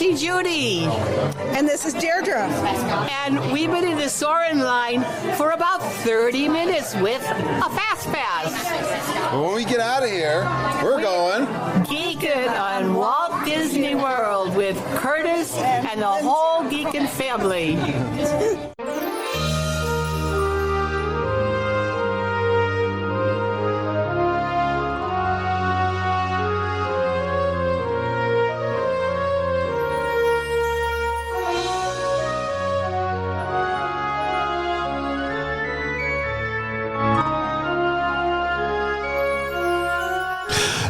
Auntie Judy. And this is Deirdre. And we've been in the Soarin' line for about 30 minutes with a fast pass. But when we get out of here, we're going Geekin on Walt Disney World with Curtis and the whole Geekin family.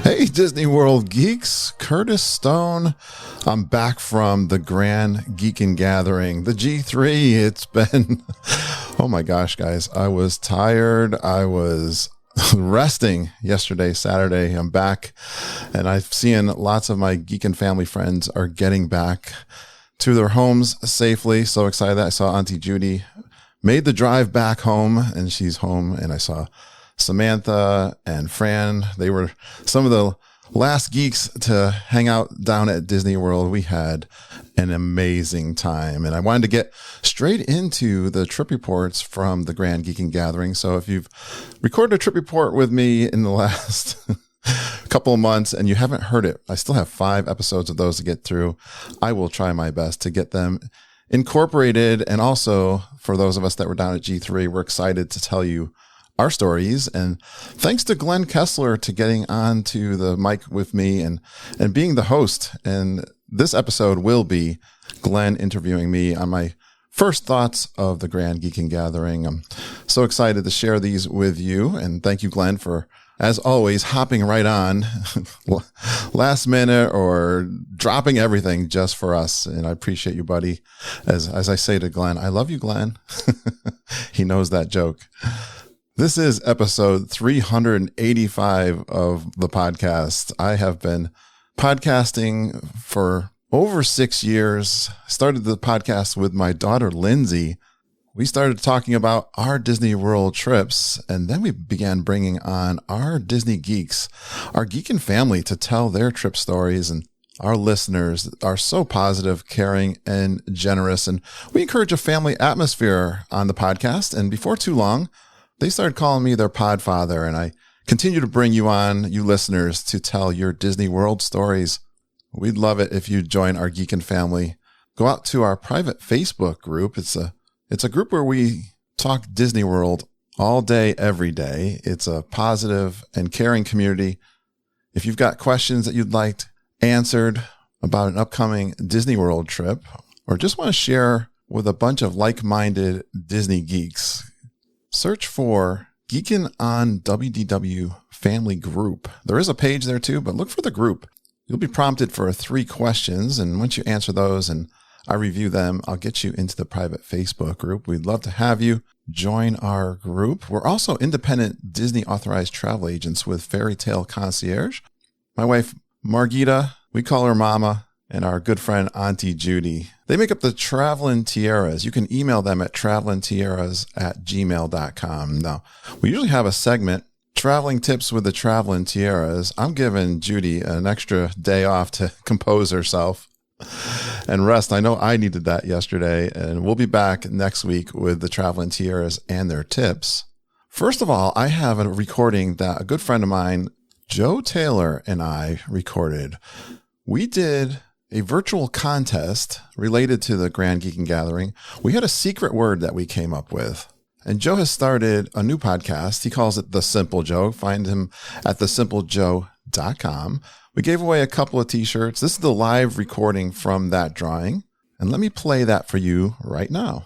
Hey, Disney World geeks, Curtis Stone. I'm back from the Grand Geekin Gathering, the G3. It's been, oh my gosh, guys, I was tired. I was resting yesterday, Saturday. I'm back, and I've seen lots of my Geekin family friends are getting back to their homes safely. So excited that I saw Auntie Judy made the drive back home, and she's home, and I saw Samantha and Fran. They were some of the last geeks to hang out down at Disney World. We had an amazing time, and I wanted to get straight into the trip reports from the Grand Geeking Gathering. So if you've recorded a trip report with me in the last couple of months and you haven't heard it, I still have 5 episodes of those to get through. I will try my best to get them incorporated. And also for those of us that were down at G3, we're excited to tell you our stories. And thanks to Glen Kessler to getting on to the mic with me and being the host. And this episode will be Glen interviewing me on my first thoughts of the Grand Geeking Gathering. I'm so excited to share these with you. And thank you, Glen, for, as always, hopping right on last minute or dropping everything just for us. And I appreciate you, buddy. As I say to Glen, I love you, Glen. He knows that joke. This is episode 385 of the podcast. I have been podcasting for over 6 years. Started the podcast with my daughter, Lindsay. We started talking about our Disney World trips, and then we began bringing on our Disney geeks, our Geekin family, to tell their trip stories. And our listeners are so positive, caring, and generous. And we encourage a family atmosphere on the podcast. And before too long, they started calling me their podfather, and I continue to bring you on, you listeners, to tell your Disney World stories. We'd love it if you join our Geekin family. Go out to our private Facebook group. It's a group where we talk Disney World all day, every day. It's a positive and caring community. If you've got questions that you'd like answered about an upcoming Disney World trip, or just want to share with a bunch of like-minded Disney geeks, search for Geekin on WDW Family Group. There is a page there too, but look for the group. You'll be prompted for 3 questions, and once you answer those and I review them, I'll get you into the private Facebook group. We'd love to have you join our group. We're also independent Disney authorized travel agents with Fairy Tale Concierge. My wife, Margita, we call her Mama, and our good friend, Auntie Judy. They make up the Travelin' Tiaras. You can email them at travelintiaras@gmail.com. Now, we usually have a segment, Traveling Tips with the Travelin' Tiaras. I'm giving Judy an extra day off to compose herself and rest. I know I needed that yesterday, and we'll be back next week with the Travelin' Tiaras and their tips. First of all, I have a recording that a good friend of mine, Joe Taylor, and I recorded. We did a virtual contest related to the Grand Geeking Gathering. We had a secret word that we came up with. And Joe has started a new podcast. He calls it The Simple Joe. Find him at thesimplejoe.com. We gave away a couple of t-shirts. This is the live recording from that drawing. And let me play that for you right now.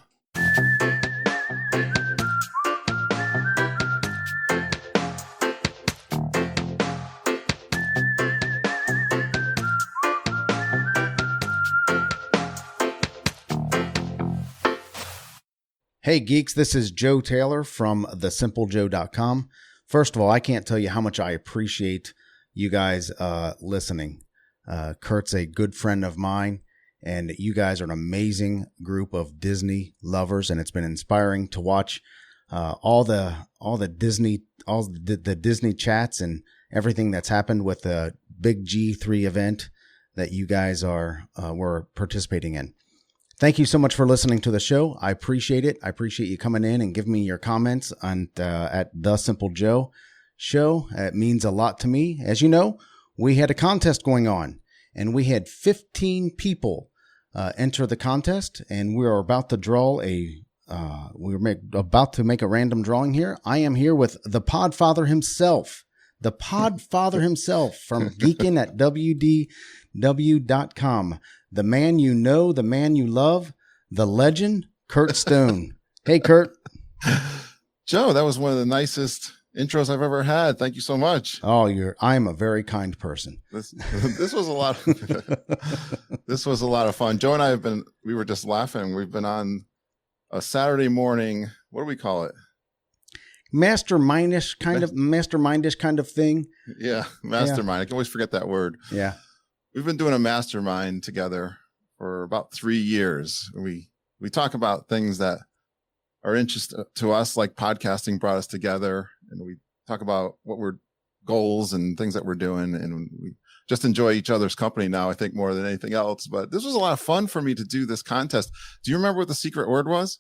Hey geeks, this is Joe Taylor from thesimplejoe.com. First of all, I can't tell you how much I appreciate you guys listening. Kurt's a good friend of mine, and you guys are an amazing group of Disney lovers, and it's been inspiring to watch all the Disney chats and everything that's happened with the big G3 event that you guys were participating in. Thank you so much for listening to the show. I appreciate it. I appreciate you coming in and giving me your comments on at The Simple Joe Show. It means a lot to me. As you know, we had a contest going on, and we had 15 people enter the contest, and we are about to draw about to make a random drawing here. I am here with the Podfather himself, from Geekin at WDW.com. The man you know, the man you love, the legend, Kurt Stone. Hey, Kurt. Joe, that was one of the nicest intros I've ever had. Thank you so much. Oh, I'm a very kind person. This was a lot. This was a lot of fun. Joe and I we were just laughing. We've been on a Saturday morning. What do we call it? Mastermindish kind of thing. Yeah, mastermind. I can always forget that word. Yeah. We've been doing a mastermind together for about 3 years. We talk about things that are interesting to us, like podcasting brought us together, and we talk about what we're goals and things that we're doing, and we just enjoy each other's company now, I think, more than anything else. But this was a lot of fun for me to do this contest. Do you remember what the secret word was?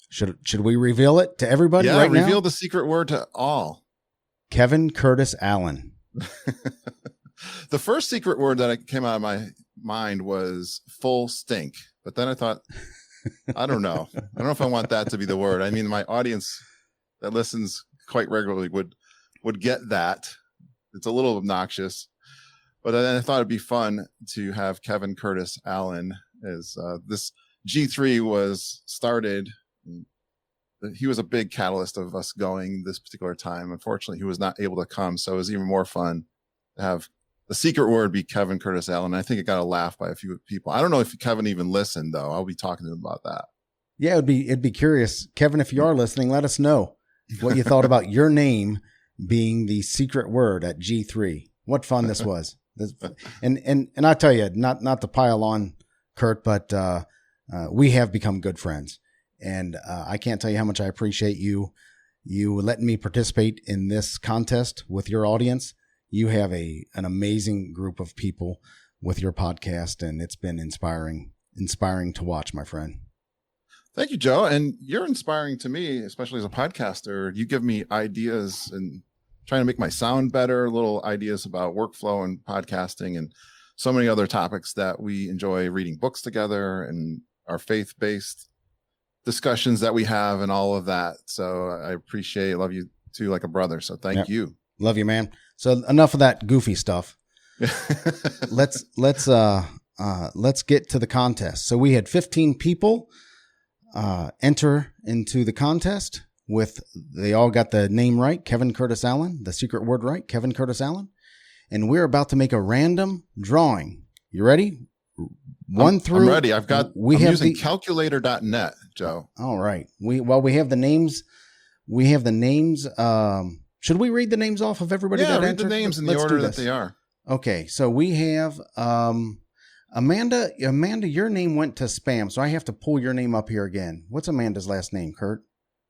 Should we reveal it to everybody right now? Yeah, reveal the secret word to all. Kevin Curtis Allen. The first secret word that came out of my mind was full stink. But then I thought, I don't know. I don't know if I want that to be the word. I mean, my audience that listens quite regularly would get that. It's a little obnoxious. But then I thought it'd be fun to have Kevin Curtis Allen as this G3 was started. He was a big catalyst of us going this particular time. Unfortunately, he was not able to come. So it was even more fun to have the secret word be Kevin Curtis Allen. I think it got a laugh by a few people. I don't know if Kevin even listened, though. I'll be talking to him about that. Yeah, it'd be curious. Kevin, if you are listening, let us know what you thought about your name being the secret word at G3. What fun this was. And I tell you, not to pile on, Kurt, but we have become good friends. And I can't tell you how much I appreciate you letting me participate in this contest with your audience. You have an amazing group of people with your podcast, and it's been inspiring to watch, my friend. Thank you, Joe. And you're inspiring to me, especially as a podcaster. You give me ideas and trying to make my sound better, little ideas about workflow and podcasting and so many other topics that we enjoy reading books together and our faith-based discussions that we have and all of that. So I appreciate, love you too, like a brother. So thank you. Love you, man. So enough of that goofy stuff. Let's get to the contest. So we had 15 people enter into the contest they all got the name right, Kevin Curtis Allen, the secret word right, Kevin Curtis Allen. And we're about to make a random drawing. You ready? I'm ready. I'm using calculator.net, Joe. All right. We have the names. Should we read the names off of everybody that entered? Yeah, read the names in the order that they are. Okay. So we have Amanda. Amanda, your name went to spam, so I have to pull your name up here again. What's Amanda's last name, Kurt?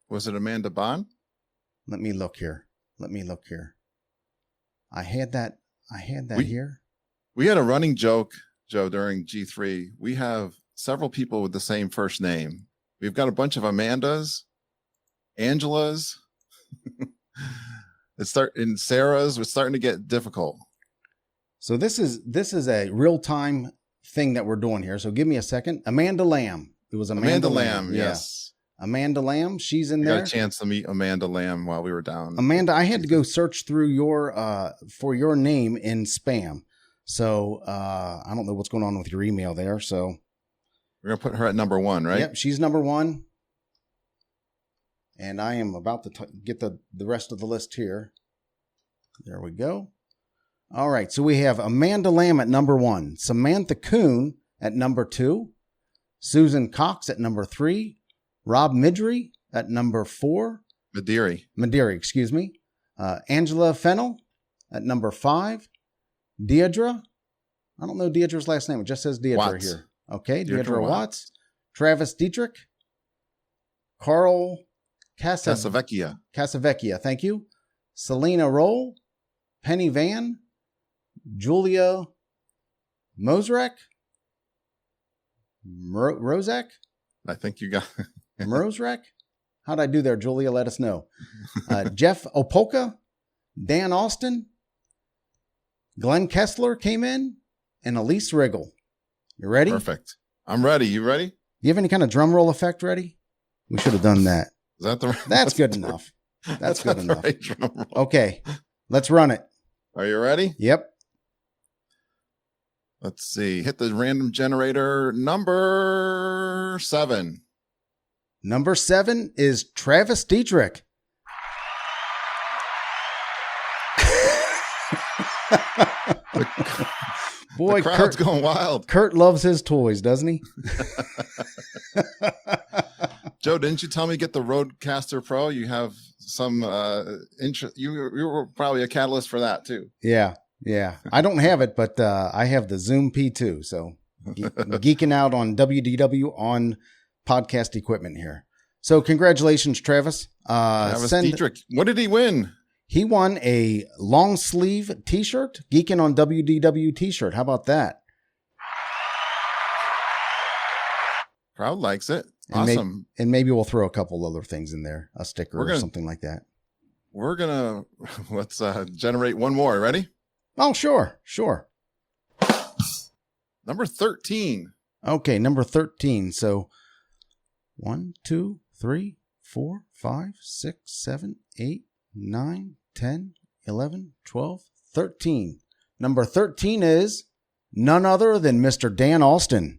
Was it Amanda Bond? Let me look here. I had that here. We had a running joke, Joe, during G3. We have several people with the same first name. We've got a bunch of Amandas, Angelas, Sarah's. We're starting to get difficult. So this is a real time thing that we're doing here. So give me a second. Amanda Lamb. It was Amanda Lamb. Yes. Amanda Lamb. She's in there. Got a chance to meet Amanda Lamb while we were down. Amanda, I had to go search through for your name in spam. So I don't know what's going on with your email there. So we're going to put her at number 1, right? Yep, she's number 1. And I am about to get the rest of the list here. There we go. All right, so we have Amanda Lamb at number 1, Samantha Kuhn at number 2, Susan Cox at number 3, Rob Midry at number 4. Madiri, excuse me. Angela Fennell at number 5. Deidre. I don't know Deidre's last name. It just says Deidre Watts. here. Okay, Deidre Watts. Travis Dietrich. Carl Casavecchia, thank you. Selena Roll. Penny Van. Julia Mosrek? Rozek? I think you got Mrozrek? How'd I do there, Julia? Let us know. Jeff Opolka, Dan Austin, Glen Kessler came in, and Elise Riggle. You ready? Perfect. I'm ready. You ready? You have any kind of drum roll effect ready? We should have done that. Is that the? That's good enough. That's good enough. Right drum roll. Okay, let's run it. Are you ready? Yep. Let's see. Hit the random generator. Number 7. Number 7 is Travis Dietrich. Boy, the crowd's going wild. Kurt loves his toys, doesn't he? Joe, didn't you tell me get the Rodecaster Pro? You have some interest. You were probably a catalyst for that too. Yeah. I don't have it, but I have the Zoom P2. So geeking out on WDW on podcast equipment here. So congratulations, Travis. Travis Dietrich. What did he win? He won a long sleeve t-shirt, Geekin on WDW t-shirt. How about that? Crowd likes it. And Awesome. Maybe we'll throw a couple other things in there, a sticker or something like that. We're going to, let's generate one more. Ready? Oh, sure. Number 13. Okay, number 13. So 1, 2, 3, 4, 5, 6, 7, 8, 9, 10, 11, 12, 13. Number 13 is none other than Mr. Dan Austin.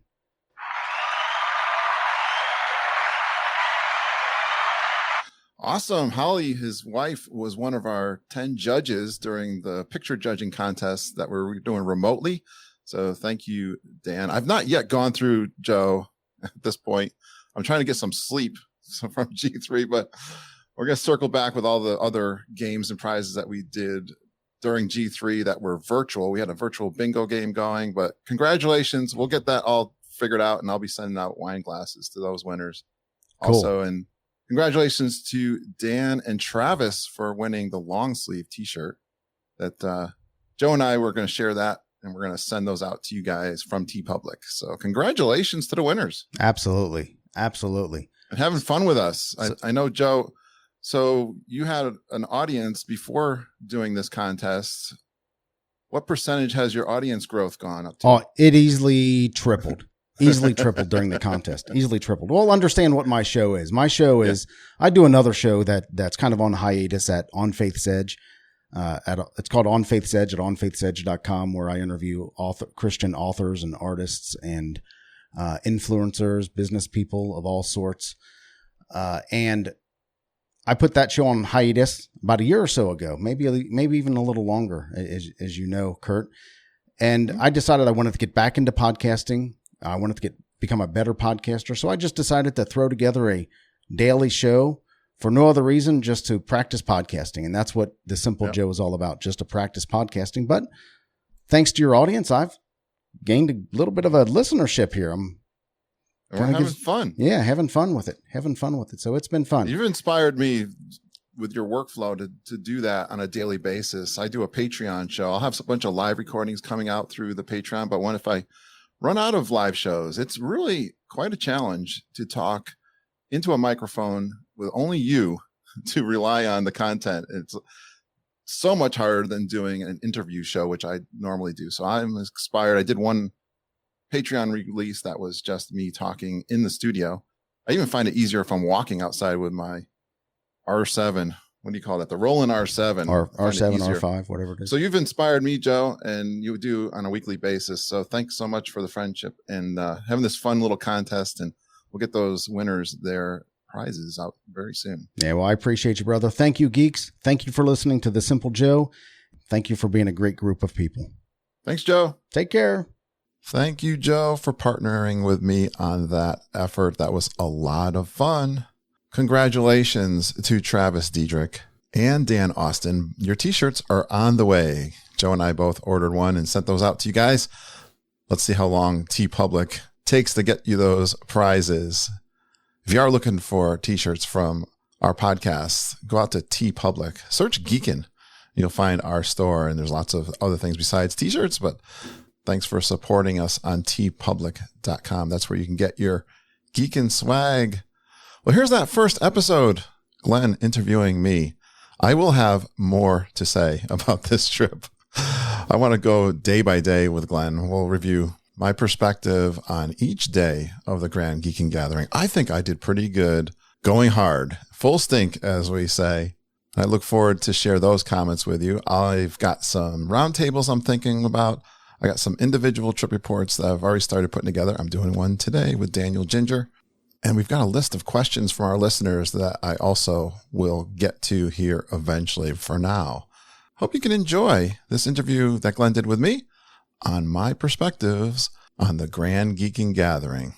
Awesome. Holly, his wife, was one of our 10 judges during the picture judging contest that we're doing remotely. So thank you, Dan. I've not yet gone through, Joe, at this point. I'm trying to get some sleep from G3, but we're going to circle back with all the other games and prizes that we did during G3 that were virtual. We had a virtual bingo game going, but congratulations. We'll get that all figured out, and I'll be sending out wine glasses to those winners. Cool. Also, and congratulations to Dan and Travis for winning the long sleeve t-shirt that Joe and I were going to share that, and we're going to send those out to you guys from TeePublic. So congratulations to the winners. Absolutely. And having fun with us. I know, Joe, so you had an audience before doing this contest. What percentage has your audience growth gone up to? Oh, it easily tripled. During the contest. Easily tripled. Well, understand what my show is. My show is, I do another show that's kind of on hiatus at On Faith's Edge. It's called On Faith's Edge at onfaithsedge.com, where I interview Christian authors and artists and influencers, business people of all sorts. And I put that show on hiatus about a year or so ago, maybe even a little longer, as you know, Kurt. And I decided I wanted to get back into podcasting. I wanted to become a better podcaster. So I just decided to throw together a daily show for no other reason, just to practice podcasting. And that's what the Simple Joe is all about, just to practice podcasting. But thanks to your audience, I've gained a little bit of a listenership here. We're having fun. Yeah, having fun with it. So it's been fun. You've inspired me with your workflow to do that on a daily basis. I do a Patreon show. I'll have a bunch of live recordings coming out through the Patreon, but if I run out of live shows, it's really quite a challenge to talk into a microphone with only you to rely on the content. It's so much harder than doing an interview show, which I normally do. So I'm inspired. I did one Patreon release that was just me talking in the studio. I even find it easier if I'm walking outside with my R7. What do you call that? The Roland R7. Or R7, R5, whatever it is. So you've inspired me, Joe, and you do on a weekly basis. So thanks so much for the friendship and having this fun little contest. And we'll get those winners their prizes out very soon. Yeah, well, I appreciate you, brother. Thank you, geeks. Thank you for listening to The Simple Joe. Thank you for being a great group of people. Thanks, Joe. Take care. Thank you, Joe, for partnering with me on that effort. That was a lot of fun. Congratulations to Travis Dietrich and Dan Austin. Your t-shirts are on the way. Joe and I both ordered one and sent those out to you guys. Let's see how long TeePublic takes to get you those prizes. If you are looking for t-shirts from our podcast, go out to TeePublic. Search Geekin. You'll find our store, and there's lots of other things besides t-shirts, but Thanks for supporting us on tpublic.com. That's where you can get your Geekin swag. Well, here's that first episode. Glenn interviewing me. I will have more to say about this trip. I want to go day by day with Glenn. We'll review my perspective on each day of the Grand Geekin Gathering. I think I did pretty good, going hard, full stink, as we say. I look forward to share those comments with you. I've got some roundtables I'm thinking about. I got some individual trip reports that I've already started putting together. I'm doing one today with Daniel Ginger. And we've got a list of questions from our listeners that I also will get to here eventually. For now, hope you can enjoy this interview that Glenn did with me on my perspectives on the Grand Geekin Gathering.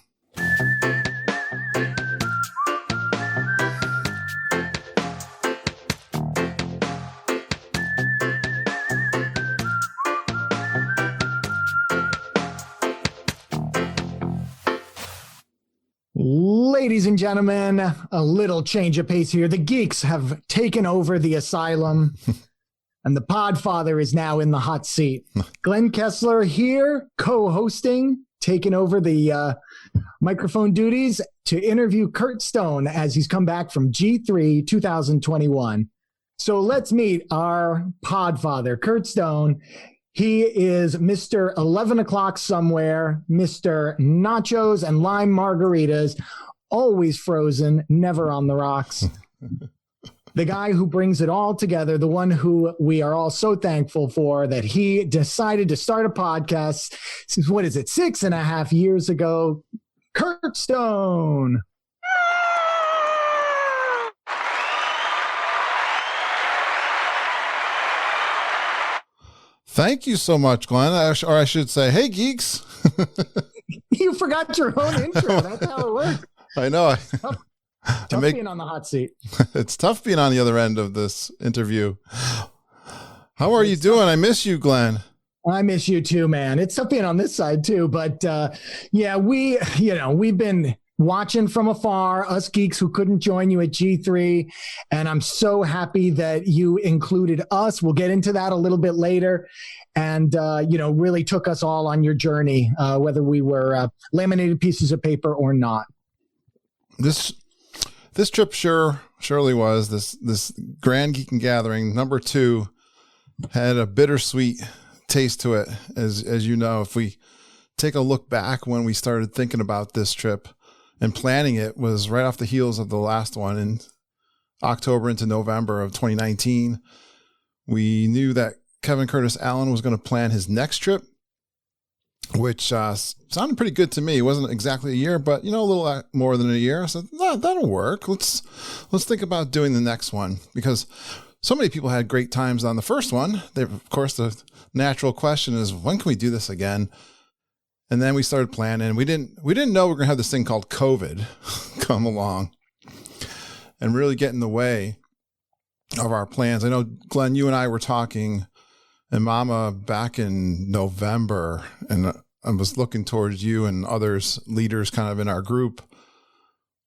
Ladies and gentlemen, a little change of pace here. The geeks have taken over the asylum, and the Podfather is now in the hot seat. Glen Kessler here, co-hosting, taking over the microphone duties to interview Kurt Stone as he's come back from G3 2021. So let's meet our Podfather, Kurt Stone. He is Mr. 11 o'clock somewhere, Mr. Nachos and lime margaritas, always frozen, never on the rocks. The guy who brings it all together, the one who we are all so thankful for, that he decided to start a podcast since, 6.5 years ago, Kurt Stone. Thank you so much, Glenn. Or I should say, hey, geeks. You forgot your own intro. That's how it works. I know. Tough being on the hot seat. It's tough being on the other end of this interview. How are you doing? I miss you, Glenn. I miss you too, man. It's tough being on this side too. But yeah, we've been watching from afar, us geeks who couldn't join you at G3. And I'm so happy that you included us. We'll get into that a little bit later. And, really took us all on your journey, whether we were laminated pieces of paper or not. This trip surely was. This Grand Geekin Gathering, number 2, had a bittersweet taste to it. As you know, if we take a look back when we started thinking about this trip and planning it, was right off the heels of the last one in October into November of 2019. We knew that Kevin Curtis Allen was going to plan his next trip, which sounded pretty good to me. It wasn't exactly a year, but a little more than a year. I said, that'll work. Let's think about doing the next one, because so many people had great times on the first one. Of course, the natural question is, when can we do this again? And then we started planning. We didn't know we were going to have this thing called COVID come along and really get in the way of our plans. I know, Glenn, you and I were talking and Mama back in November, and I was looking towards you and others, leaders kind of in our group.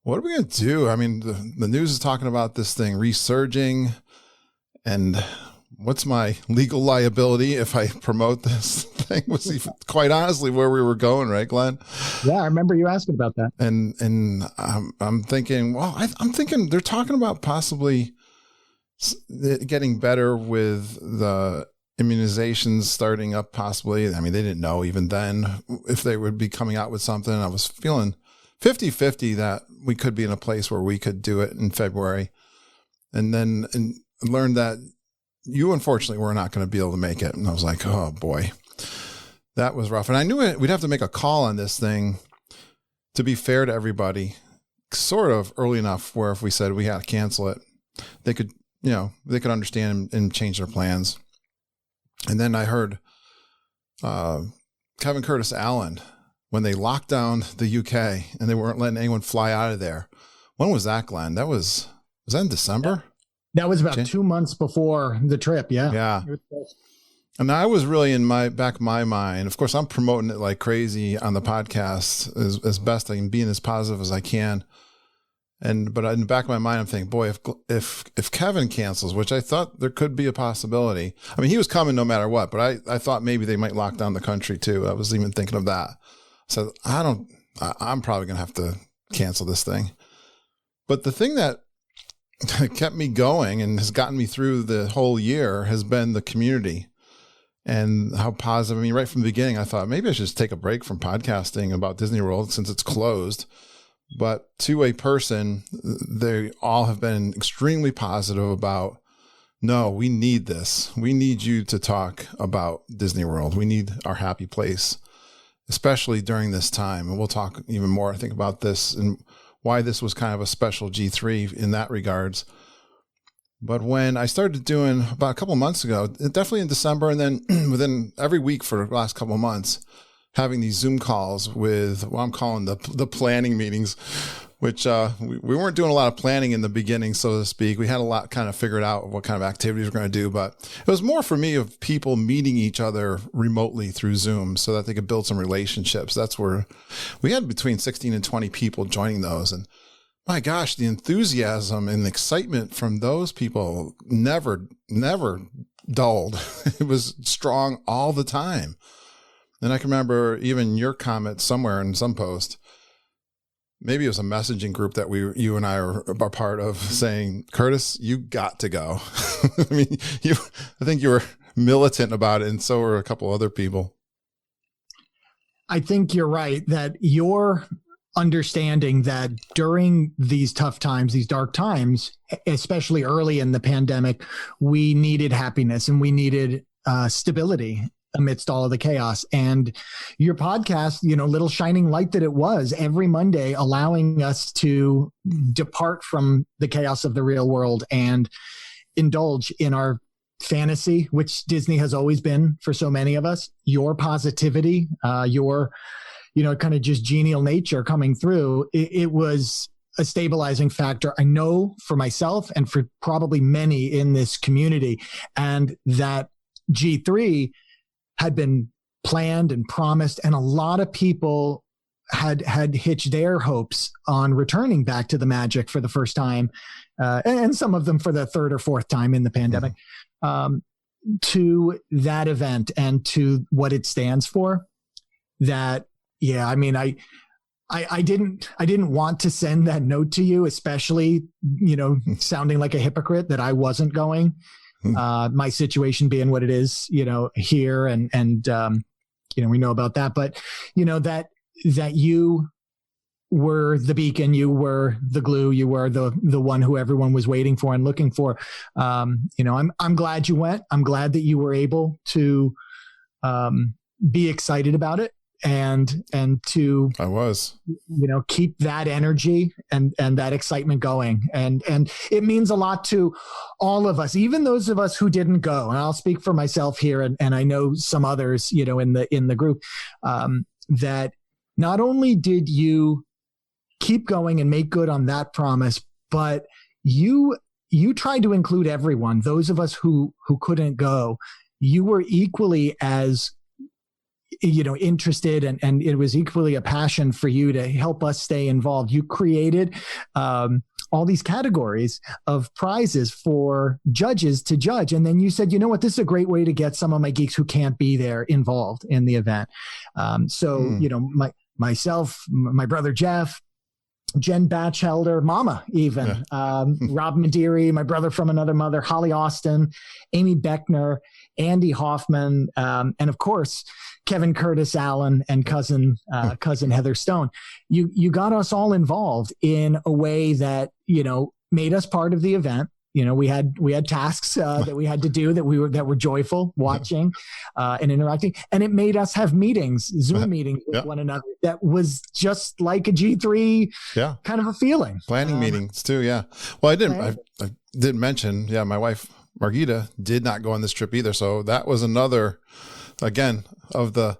What are we going to do? I mean, the news is talking about this thing resurging, and what's my legal liability if I promote this thing? Was even, quite honestly, where we were going, right, Glenn? Yeah, I remember you asking about that. And I'm thinking, I'm thinking they're talking about possibly getting better with the immunizations starting up, possibly. I mean, they didn't know even then if they would be coming out with something. I was feeling 50-50 that we could be in a place where we could do it in February. And then learned that you, unfortunately, were not going to be able to make it. And I was like, oh boy, that was rough. And I knew we'd have to make a call on this thing to be fair to everybody, sort of early enough where if we said we had to cancel it, they could understand and change their plans. And then I heard Kevin Curtis Allen, when they locked down the UK and they weren't letting anyone fly out of there. When was that, Glenn? Was that in December? That was about 2 months before the trip. Yeah. Yeah. And I was really in my mind. Of course, I'm promoting it like crazy on the podcast as best I can, being as positive as I can. But in the back of my mind, I'm thinking, boy, if Kevin cancels, which I thought there could be a possibility. I mean, he was coming no matter what, but I thought maybe they might lock down the country too. I was even thinking of that. So I'm probably going to have to cancel this thing. But the thing that kept me going and has gotten me through the whole year has been the community and how positive. I mean, right from the beginning, I thought maybe I should just take a break from podcasting about Disney World since it's closed. But to a person, they all have been extremely positive about, no, we need this. We need you to talk about Disney World. We need our happy place, especially during this time. And we'll talk even more, I think, about this and why this was kind of a special G3 in that regards. But when I started doing about a couple of months ago, definitely in December, and then within every week for the last couple of months, having these Zoom calls with what I'm calling the planning meetings, which we weren't doing a lot of planning in the beginning, so to speak. We had a lot kind of figured out what kind of activities we're going to do, but it was more for me of people meeting each other remotely through Zoom so that they could build some relationships. That's where we had between 16 and 20 people joining those. And my gosh, the enthusiasm and the excitement from those people never dulled. It was strong all the time. And I can remember even your comment somewhere in some post, maybe it was a messaging group that you and I are part of, saying, Curtis, you got to go. I mean, I think you were militant about it, and so were a couple other people. I think you're right that your understanding that during these tough times, these dark times, especially early in the pandemic, we needed happiness and we needed stability amidst all of the chaos. And your podcast, little shining light that it was, every Monday allowing us to depart from the chaos of the real world and indulge in our fantasy, which Disney has always been for so many of us, your positivity, your kind of just genial nature coming through. It was a stabilizing factor, I know, for myself and for probably many in this community. And that G3 had been planned and promised, and a lot of people had hitched their hopes on returning back to the magic for the first time, and some of them for the third or fourth time in the pandemic, to that event and to what it stands for. That, yeah, I mean, I didn't want to send that note to you, especially, sounding like a hypocrite that I wasn't going. My situation being what it is, here and we know about that, but that you were the beacon, you were the glue, you were the one who everyone was waiting for and looking for. I'm glad you went. I'm glad that you were able to be excited about it and to keep that energy and that excitement going. And it means a lot to all of us, even those of us who didn't go. And I'll speak for myself here. And I know some others, in the group, that not only did you keep going and make good on that promise, but you tried to include everyone. Those of us who couldn't go, you were equally as interested, and it was equally a passion for you to help us stay involved. You created all these categories of prizes for judges to judge. And then you said, you know what, this is a great way to get some of my geeks who can't be there involved in the event. Myself, my brother Jeff, Jen Batchelder, Mama, even, Rob Madeiri, my brother from another mother, Holly Austin, Amy Beckner, Andy Hoffman, and of course, Kevin Curtis Allen and cousin Heather Stone. You got us all involved in a way that, made us part of the event. We had tasks that we had to do that were joyful watching and interacting, and it made us have meetings, Zoom meetings with one another. That was just like a G3 kind of a feeling. Planning meetings too. Yeah. Well, I didn't mention, my wife Margita did not go on this trip either. So that was another, again, of the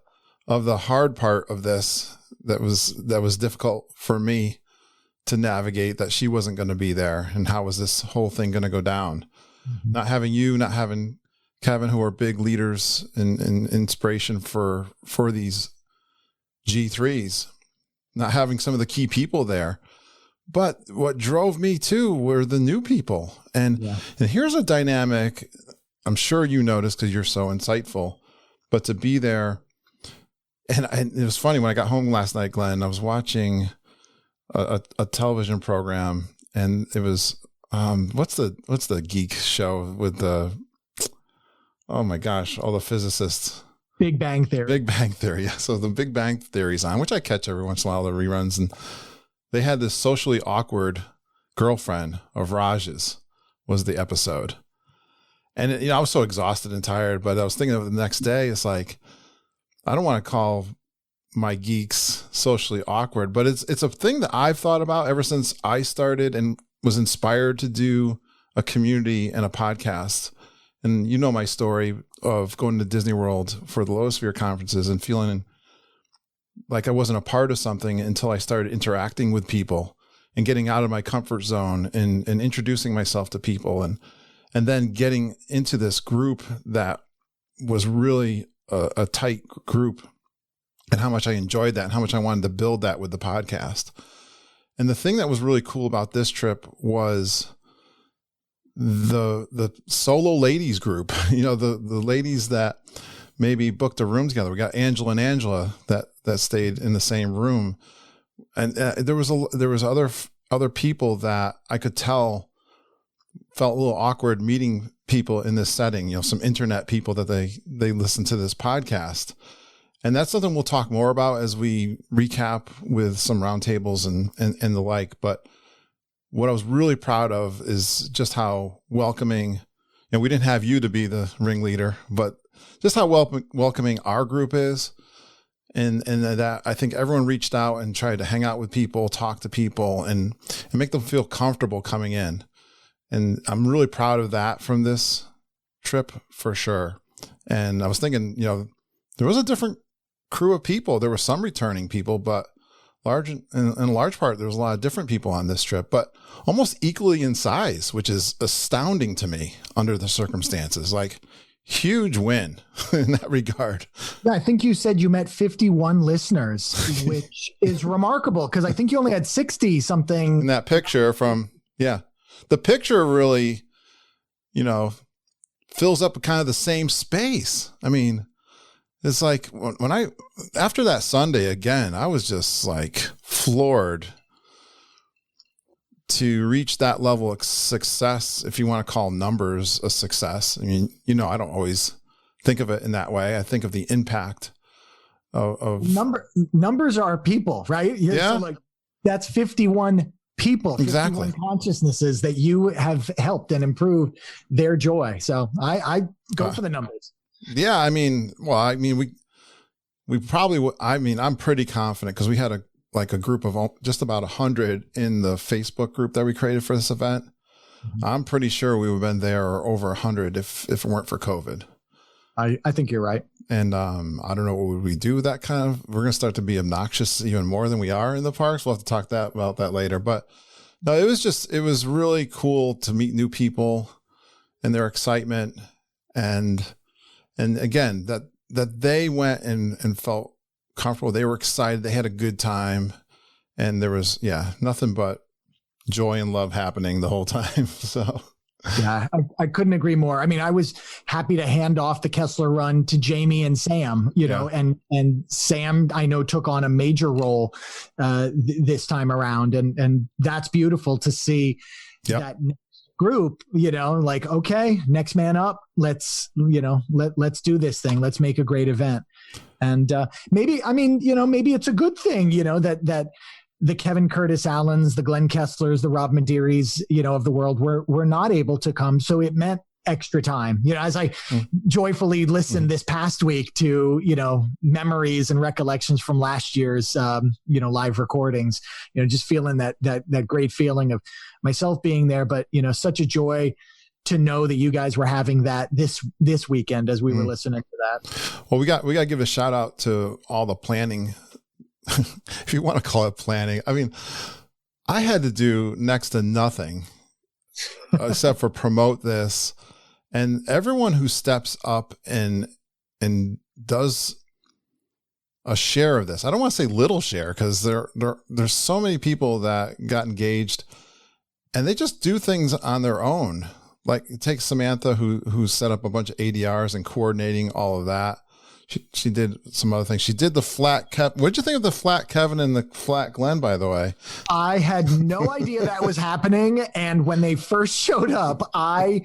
hard part of this that was difficult for me to navigate, that she wasn't going to be there, and how was this whole thing going to go down? Mm-hmm. Not having you, not having Kevin, who are big leaders and inspiration for these G3s, not having some of the key people there. But what drove me too were the new people. And here's a dynamic I'm sure you noticed because you're so insightful, but to be there. And it was funny when I got home last night, Glenn, I was watching a television program, and it was, what's the geek show with the, oh my gosh, all the physicists. Big Bang Theory. Big Bang Theory. Yeah. So the Big Bang Theory's on, which I catch every once in a while, the reruns. And they had this socially awkward girlfriend of Raj's was the episode. And I was so exhausted and tired, but I was thinking of the next day, it's like, I don't want to call my geeks socially awkward, but it's a thing that I've thought about ever since I started and was inspired to do a community and a podcast. And you know my story of going to Disney World for the Lotosphere conferences and feeling like I wasn't a part of something until I started interacting with people and getting out of my comfort zone and introducing myself to people and then getting into this group that was really a tight group, and how much I enjoyed that and how much I wanted to build that with the podcast. And the thing that was really cool about this trip was the solo ladies group, the ladies that maybe booked a room together. We got Angela and Angela that stayed in the same room. And there was other people that I could tell felt a little awkward meeting people in this setting, some internet people that they listen to this podcast. And that's something we'll talk more about as we recap with some roundtables and the like. But what I was really proud of is just how welcoming, we didn't have you to be the ringleader, but just how welcoming our group is. And that I think everyone reached out and tried to hang out with people, talk to people and make them feel comfortable coming in. And I'm really proud of that from this trip for sure. And I was thinking, there was a different crew of people. There were some returning people, but in a large part, there was a lot of different people on this trip, but almost equally in size, which is astounding to me under the circumstances. Like, huge win in that regard. Yeah, I think you said you met 51 listeners, which is remarkable because I think you only had 60 something. In that picture the picture really, fills up kind of the same space. I mean, it's like after that Sunday again, I was just like floored to reach that level of success. If you want to call numbers a success. I mean, I don't always think of it in that way. I think of the impact of numbers are people, right? Yeah. So that's 51 people, 51 exactly. consciousnesses that you have helped and improved their joy. So I go for the numbers. Yeah. I mean, we probably, I'm pretty confident because we had a group of just about 100 in the Facebook group that we created for this event. Mm-hmm. I'm pretty sure we would have been there or over 100 if it weren't for COVID. I think you're right. And I don't know what would we do with that kind of. We're going to start to be obnoxious even more than we are in the parks. We'll have to talk about that later. But no, it was really cool to meet new people and their excitement, and again that they went and felt comfortable. They were excited. They had a good time, and there was nothing but joy and love happening the whole time. So. Yeah, I couldn't agree more. I mean, I was happy to hand off the Kessler run to Jamie and Sam, and Sam, I know, took on a major role this time around. And that's beautiful to see that group, okay, next man up. Let's do this thing. Let's make a great event. And maybe it's a good thing, that the Kevin Curtis Allens, the Glen Kesslers, the Rob Madeires, of the world were not able to come. So it meant extra time, as I joyfully listened this past week to, memories and recollections from last year's, live recordings, just feeling that great feeling of myself being there, but, such a joy to know that you guys were having that this weekend as we were listening to that. Well, we got to give a shout out to all the planning. If you want to call it planning. I mean, I had to do next to nothing except for promote this, and everyone who steps up and does a share of this. I don't want to say little share because there's so many people that got engaged and they just do things on their own. Like take Samantha who set up a bunch of ADRs and coordinating all of that. She did some other things. She did the flat Kevin. What'd you think of the flat Kevin and the flat Glenn, by the way? I had no idea that was happening. And when they first showed up, I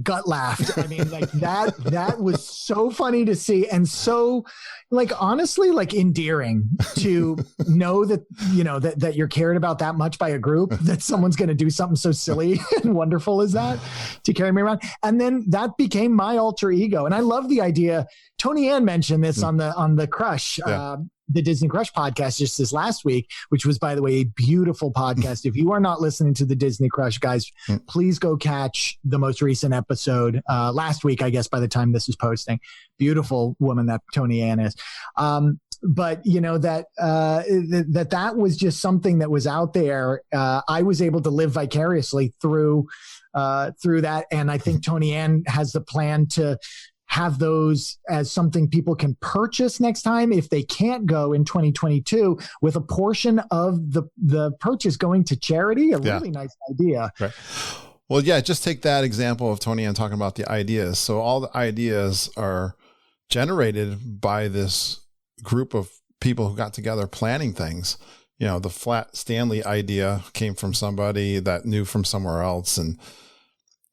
gut laughed. I mean, like that was so funny to see. And so like, honestly, like endearing to know that, you know, that you're cared about that much by a group, that someone's going to do something so silly and wonderful as that to carry me around. And then that became my alter ego. And I love the idea. Tony Ann mentioned this on the Crush, the Disney Crush podcast just this last week, which was, by the way, a beautiful podcast. If you are not listening to the Disney Crush, guys, please go catch the most recent episode last week, I guess, by the time this is posting. Beautiful woman that Tony Ann is. But you know, that was just something that was out there. I was able to live vicariously through that. And I think Tony Ann has the plan to have those as something people can purchase next time if they can't go in 2022, with a portion of the purchase going to charity. Really nice idea. Right. Well, yeah, just take that example of Tony Ann talking about the ideas. So all the ideas are generated by this group of people who got together planning things. You know, the flat Stanley idea came from somebody that knew from somewhere else. And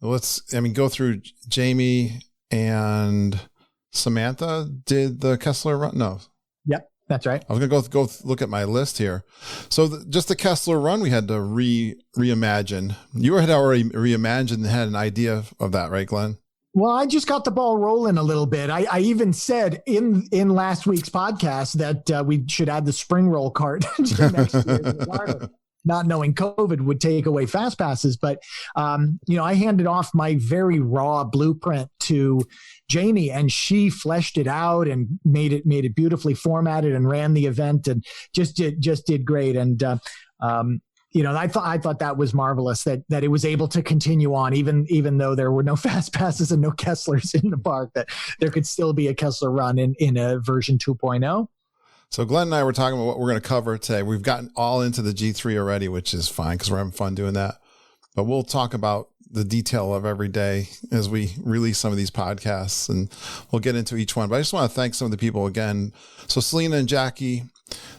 go through Jamie and Samantha did the Kessler run. No. Yep, that's right. I was going to go look at my list here. So just the Kessler run, we had to reimagine. You had already reimagined and had an idea of that, right, Glenn? Well, I just got the ball rolling a little bit. I even said in last week's podcast that we should add the spring roll cart to next year. Not knowing COVID would take away fast passes. But, I handed off my very raw blueprint to Jamie, and she fleshed it out and made it beautifully formatted and ran the event and just did great. And, I thought that was marvelous that it was able to continue on, even though there were no fast passes and no Kesslers in the park, that there could still be a Kessler run in a version 2.0. So Glenn and I were talking about what we're going to cover today. We've gotten all into the G3 already, which is fine because we're having fun doing that. But we'll talk about the detail of every day as we release some of these podcasts, and we'll get into each one. But I just want to thank some of the people again. So Selena and Jackie,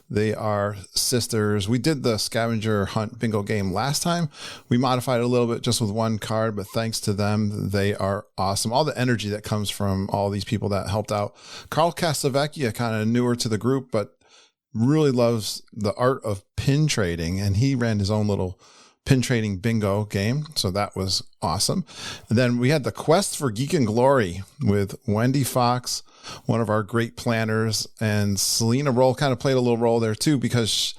they are sisters. We did the scavenger hunt bingo game last time. We modified it a little bit just with one card, but thanks to them, they are awesome. All the energy that comes from all these people that helped out. Carl Casavecchia, kind of newer to the group, but really loves the art of pin trading, and he ran his own little pin trading bingo game. So that was awesome. And then we had the Quest for Geekin Glory with Wendy Fox, one of our great planners, and Selena Roll kind of played a little role there too, because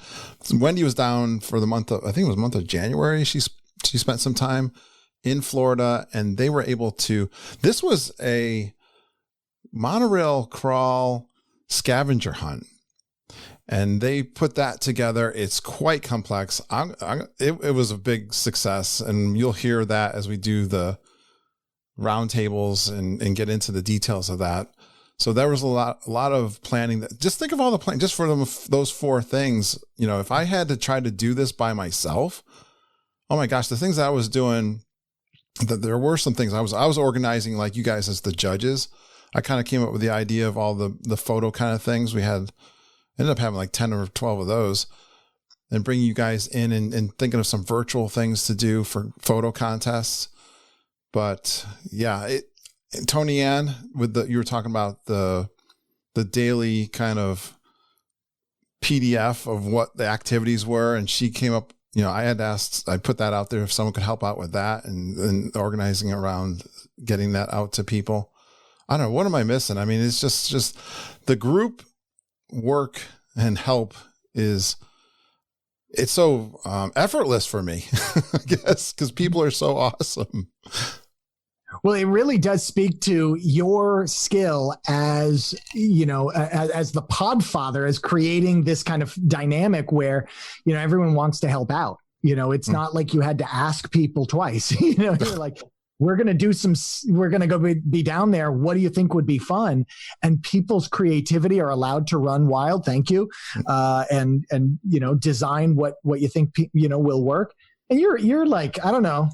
Wendy was down for the month of, I think it was the month of January. She spent some time in Florida, and they were able to, this was a monorail crawl scavenger hunt. And they put that together. It's quite complex. It was a big success, and you'll hear that as we do the roundtables and get into the details of that. So there was a lot of planning. That, just think of all the planning just for those four things. You know, if I had to try to do this by myself, oh my gosh, the things that I was doing. There were some things I was organizing, like you guys as the judges. I kind of came up with the idea of all the photo kind of things we had. Ended up having like 10 or 12 of those, and bringing you guys in and thinking of some virtual things to do for photo contests. But yeah, Tony Ann, you were talking about the daily kind of PDF of what the activities were. And she came up, I put that out there if someone could help out with that and organizing around getting that out to people. I don't know. What am I missing? I mean, it's just the group work and help it's so effortless for me, I guess, because people are so awesome. Well, it really does speak to your skill as, as the podfather, as creating this kind of dynamic where, everyone wants to help out. It's not like you had to ask people twice. You're like, we're going to go be down there. What do you think would be fun? And people's creativity are allowed to run wild. Thank you. And design what you think, will work. And you're like, I don't know,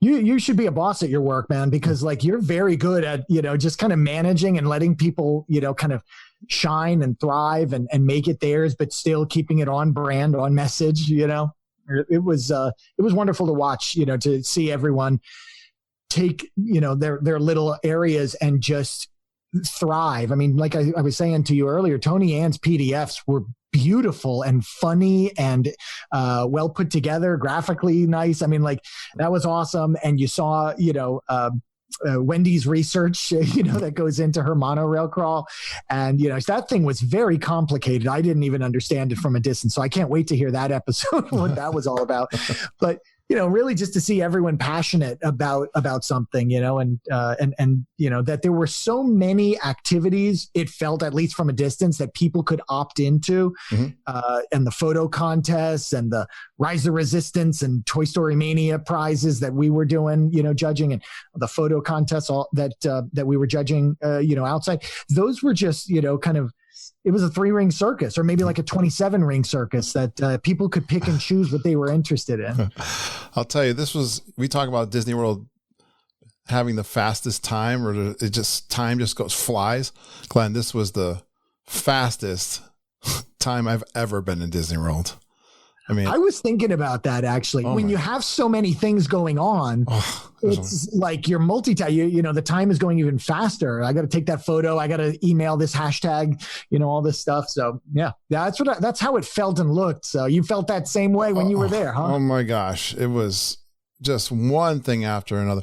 you should be a boss at your work, man, because like you're very good at, just kind of managing and letting people, kind of shine and thrive and make it theirs, but still keeping it on brand, on message. It was wonderful to watch, to see everyone take, their little areas and just thrive. I mean, like I was saying to you earlier, Tony Ann's PDFs were beautiful and funny and well put together, graphically nice. I mean, like that was awesome. And you saw, Wendy's research, that goes into her monorail crawl. And, that thing was very complicated. I didn't even understand it from a distance. So I can't wait to hear that episode, what that was all about. But, really just to see everyone passionate about something, and that there were so many activities, it felt, at least from a distance, that people could opt into, and the photo contests and the Rise of Resistance and Toy Story Mania prizes that we were doing, judging, and the photo contests that we were judging, outside. Those were just, kind of, it was a 3-ring circus, or maybe like a 27-ring circus that people could pick and choose what they were interested in. I'll tell you, we talk about Disney World having the fastest time, or time just flies. Glenn, this was the fastest time I've ever been in Disney World. I mean, I was thinking about that actually. When you have so many things going on, it's like you're multitasking. The time is going even faster. I got to take that photo. I got to email this hashtag. All this stuff. So yeah, that's how it felt and looked. So you felt that same way when you were there, huh? Oh my gosh, it was just one thing after another.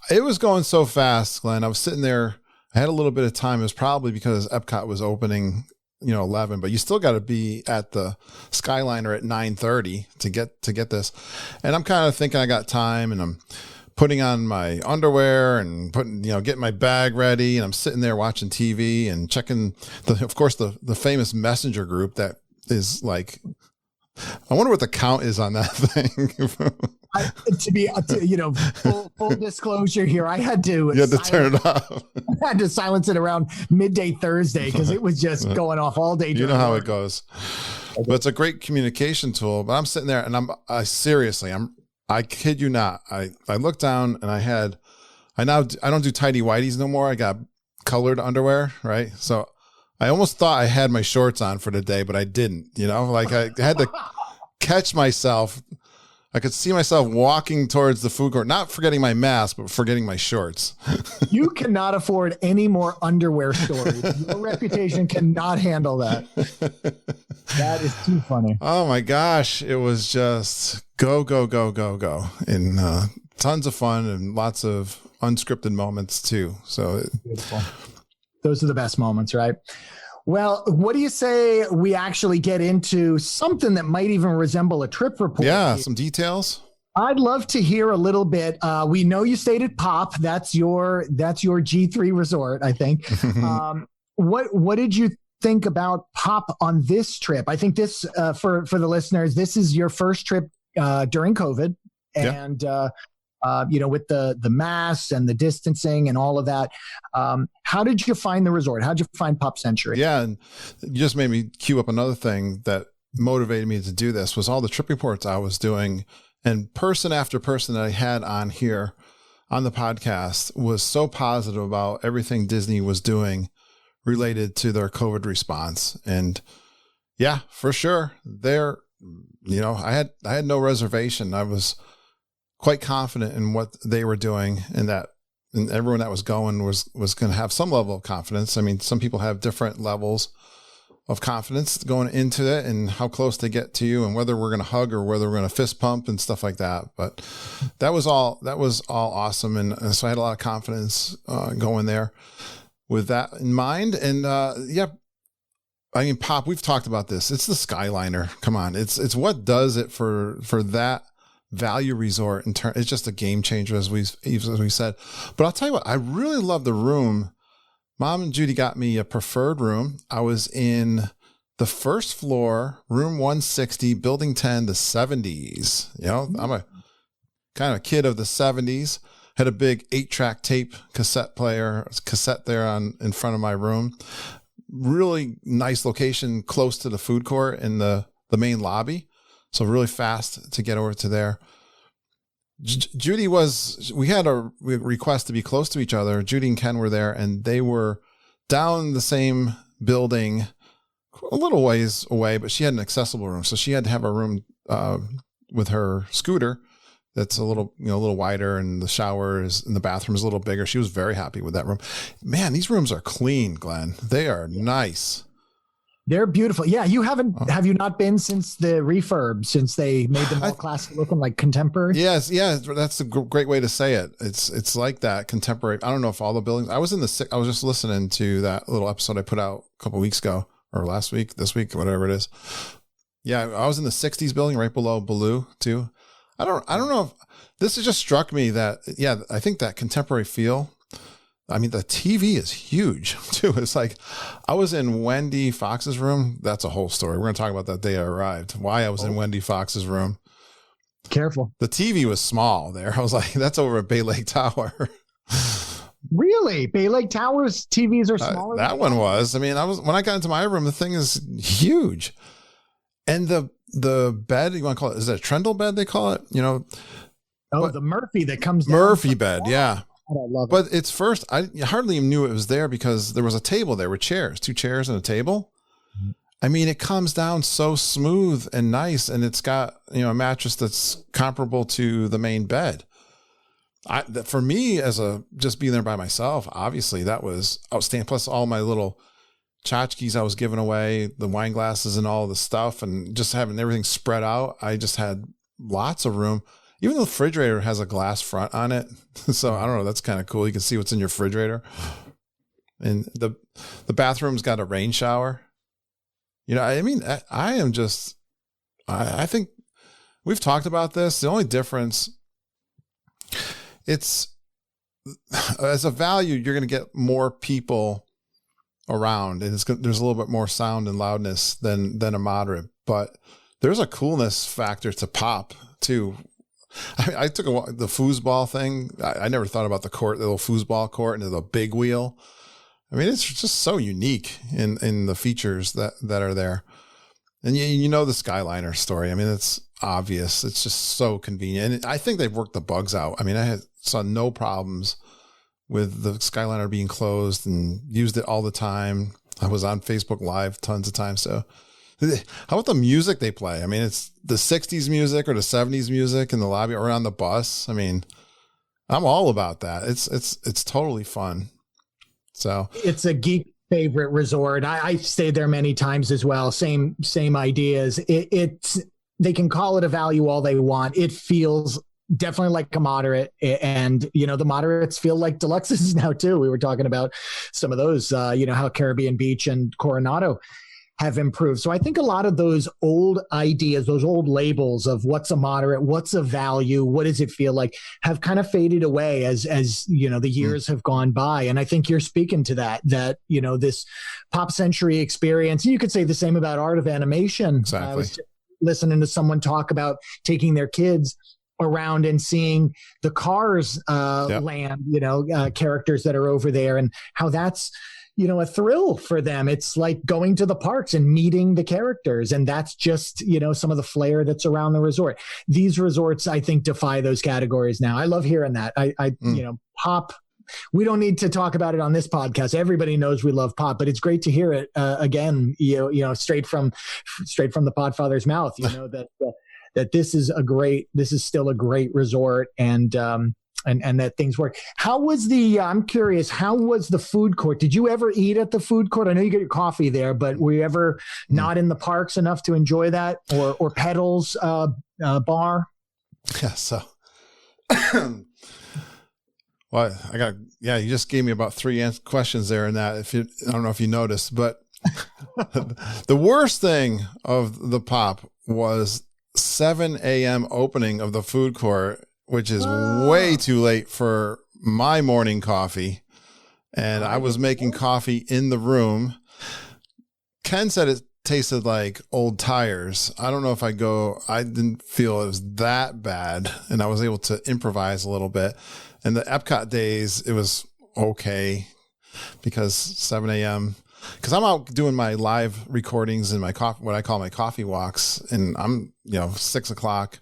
It was going so fast, Glenn. I was sitting there. I had a little bit of time. It was probably because Epcot was opening 11, but you still got to be at the Skyliner at 9:30 to get this. And I'm kind of thinking I got time, and I'm putting on my underwear and getting my bag ready. And I'm sitting there watching TV and checking of course, the famous messenger group that is like, I wonder what the count is on that thing. Full disclosure here, I had to. You had to turn it off. I had to silence it around midday Thursday because it was just going off all day. You know how it goes. But it's a great communication tool. But I'm sitting there, and I kid you not. I looked down, and I don't do tidy whities no more. I got colored underwear, right? So I almost thought I had my shorts on for the day, but I didn't. Like I had to catch myself. I could see myself walking towards the food court, not forgetting my mask, but forgetting my shorts. You cannot afford any more underwear stories. Your reputation cannot handle that. That is too funny. Oh my gosh. It was just go, go, go, go, go. And tons of fun and lots of unscripted moments too. So beautiful. Those are the best moments, right? Well, what do you say we actually get into something that might even resemble a trip report? Yeah, some details. I'd love to hear a little bit. We know you stayed at Pop. That's your G3 resort, I think. What did you think about Pop on this trip? I think this for the listeners, this is your first trip during COVID, and with the masks and the distancing and all of that. How did you find the resort? How did you find Pop Century? Yeah, and you just made me cue up another thing that motivated me to do this was all the trip reports I was doing, and person after person that I had on here on the podcast was so positive about everything Disney was doing related to their COVID response. And yeah, for sure, I had no reservation. I was quite confident in what they were doing, and everyone that was going was going to have some level of confidence. I mean, some people have different levels of confidence going into it, and how close they get to you, and whether we're going to hug or whether we're going to fist pump and stuff like that. But that was all awesome. And so I had a lot of confidence going there with that in mind. And I mean, Pop, we've talked about this. It's the Skyliner. Come on. It's what does it for that value resort in turn. It's just a game changer, as we said. But I'll tell you what, I really love the room. Mom and Judy got me a preferred room. I was in the first floor, room 160, building 10, the 70s. I'm a kind of a kid of the 70s. Had a big 8-track tape cassette there in front of my room. Really nice location, close to the food court in the main lobby. So really fast to get over to there. Judy we had a request to be close to each other. Judy and Ken were there, and they were down the same building a little ways away, but she had an accessible room. So she had to have a room with her scooter that's a little wider, and the shower is in the bathroom is a little bigger. She was very happy with that room. Man, these rooms are clean, Glenn. They are nice. They're beautiful. Yeah, have you not been since the refurb, since they made them all classic looking like contemporary? Yes, that's a great way to say it. It's like that, contemporary. I don't know if all the buildings. I was just listening to that little episode I put out a couple weeks ago, or last week, this week, whatever it is. Yeah, I was in the 60s building right below Baloo too. I don't know if this has just struck me that, I think that contemporary feel. I mean, the TV is huge too. It's like I was in Wendy Fox's room. That's a whole story. We're going to talk about that day I arrived. Why I was in Wendy Fox's room. Careful. The TV was small there. I was like, that's over at Bay Lake Tower. Really? Bay Lake Tower's TVs are smaller? That one was. I mean, when I got into my room, the thing is huge. And the bed, you want to call it, is it a Trundle bed they call it? The Murphy that comes down. Murphy bed, yeah. I love it. But it's first, I hardly even knew it was there because there was a table there with chairs, 2 chairs and a table. I mean, it comes down so smooth and nice, and it's got, a mattress that's comparable to the main bed. For me, just being there by myself, obviously that was outstanding. Plus all my little tchotchkes I was giving away, the wine glasses and all the stuff, and just having everything spread out. I just had lots of room. Even the refrigerator has a glass front on it. So I don't know. That's kind of cool. You can see what's in your refrigerator. And the bathroom's got a rain shower. I mean, I think we've talked about this. The only difference, it's as a value, you're going to get more people around, and there's a little bit more sound and loudness than a moderate, but there's a coolness factor to pop too. I took the foosball thing. I never thought about the little foosball court and the big wheel. I mean, it's just so unique in the features that are there. And the Skyliner story. I mean, it's obvious. It's just so convenient. And I think they've worked the bugs out. I mean, I saw no problems with the Skyliner being closed and used it all the time. I was on Facebook Live tons of times. So how about the music they play? I mean, it's the 60s music or the 70s music in the lobby or on the bus. I mean, I'm all about that. It's totally fun. So it's a geek favorite resort. I've stayed there many times as well. Same ideas. They can call it a value all they want. It feels definitely like a moderate, and the moderates feel like deluxes now too. We were talking about some of those, how Caribbean Beach and Coronado have improved. So I think a lot of those old ideas, those old labels of what's a moderate, what's a value, what does it feel like, have kind of faded away as the years have gone by. And I think you're speaking to that this pop century experience. You could say the same about Art of Animation. Exactly. I was listening to someone talk about taking their kids around and seeing the Cars land, characters that are over there, and how that's a thrill for them. It's like going to the parks and meeting the characters. And that's just, some of the flair that's around the resort. These resorts, I think, defy those categories now. I love hearing that. Pop, we don't need to talk about it on this podcast. Everybody knows we love pop, but it's great to hear it again, straight from the Podfather's mouth, that this is still a great resort, and that things work. I'm curious, how was the food court? Did you ever eat at the food court? I know you get your coffee there, but were you ever not in the parks enough to enjoy that, or Pedals bar? Yeah. So, well, you just gave me about 3 questions there in that. I don't know if you noticed, but the worst thing of the pop was 7 a.m. opening of the food court, which is way too late for my morning coffee. And I was making coffee in the room. Ken said it tasted like old tires. I don't know if I didn't feel it was that bad, and I was able to improvise a little bit. And the Epcot days, it was okay because 7 a.m. Because I'm out doing my live recordings and my what I call my coffee walks, and I'm 6 o'clock,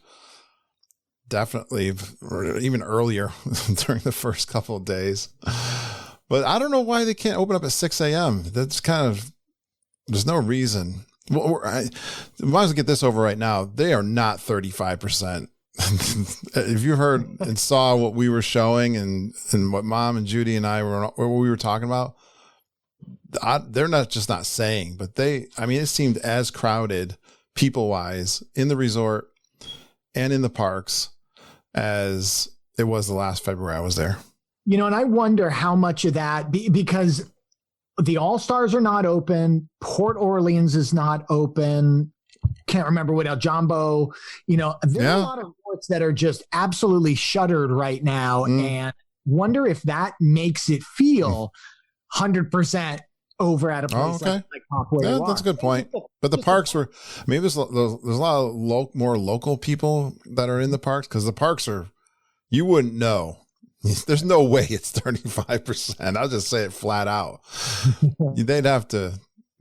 definitely, or even earlier during the first couple of days. But I don't know why they can't open up at 6 a.m. That's kind of, there's no reason. Well, I might as well get this over right now. They are not 35%. If you heard and saw what we were showing and what Mom and Judy and I what we were talking about, they're not just not saying, but it seemed as crowded people wise in the resort and in the parks as it was the last February I was there. And I wonder how much of that, because the All-Stars are not open, Port Orleans is not open. Can't remember what else, Jumbo, there's a lot of resorts that are just absolutely shuttered right now. And wonder if that makes it feel 100% over at a place like Popway. That's a good point. But the parks were, maybe there's a lot of more local people that are in the parks, because the parks are, you wouldn't know. There's no way it's 35%. I'll just say it flat out. They'd have to,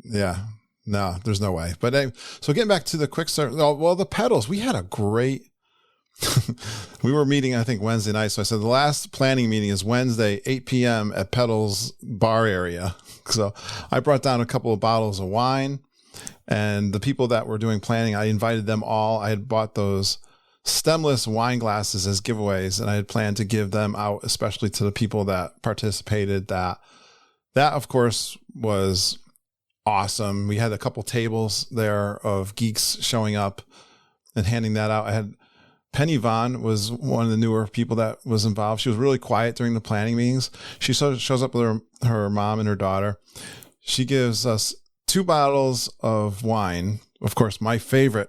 no, there's no way. But so getting back to the quick start, the pedals, we had a great, we were meeting, I think, Wednesday night. So I said the last planning meeting is Wednesday, 8 p.m. at Pedals bar area. So I brought down a couple of bottles of wine, and the people that were doing planning, I invited them all. I had bought those stemless wine glasses as giveaways, and I had planned to give them out, especially to the people that participated. That of course was awesome. We had a couple tables there of geeks showing up and handing that out. I had Penny Vaughn was one of the newer people that was involved. She was really quiet during the planning meetings. She shows up with her mom and her daughter. She gives us 2 bottles of wine. Of course, my favorite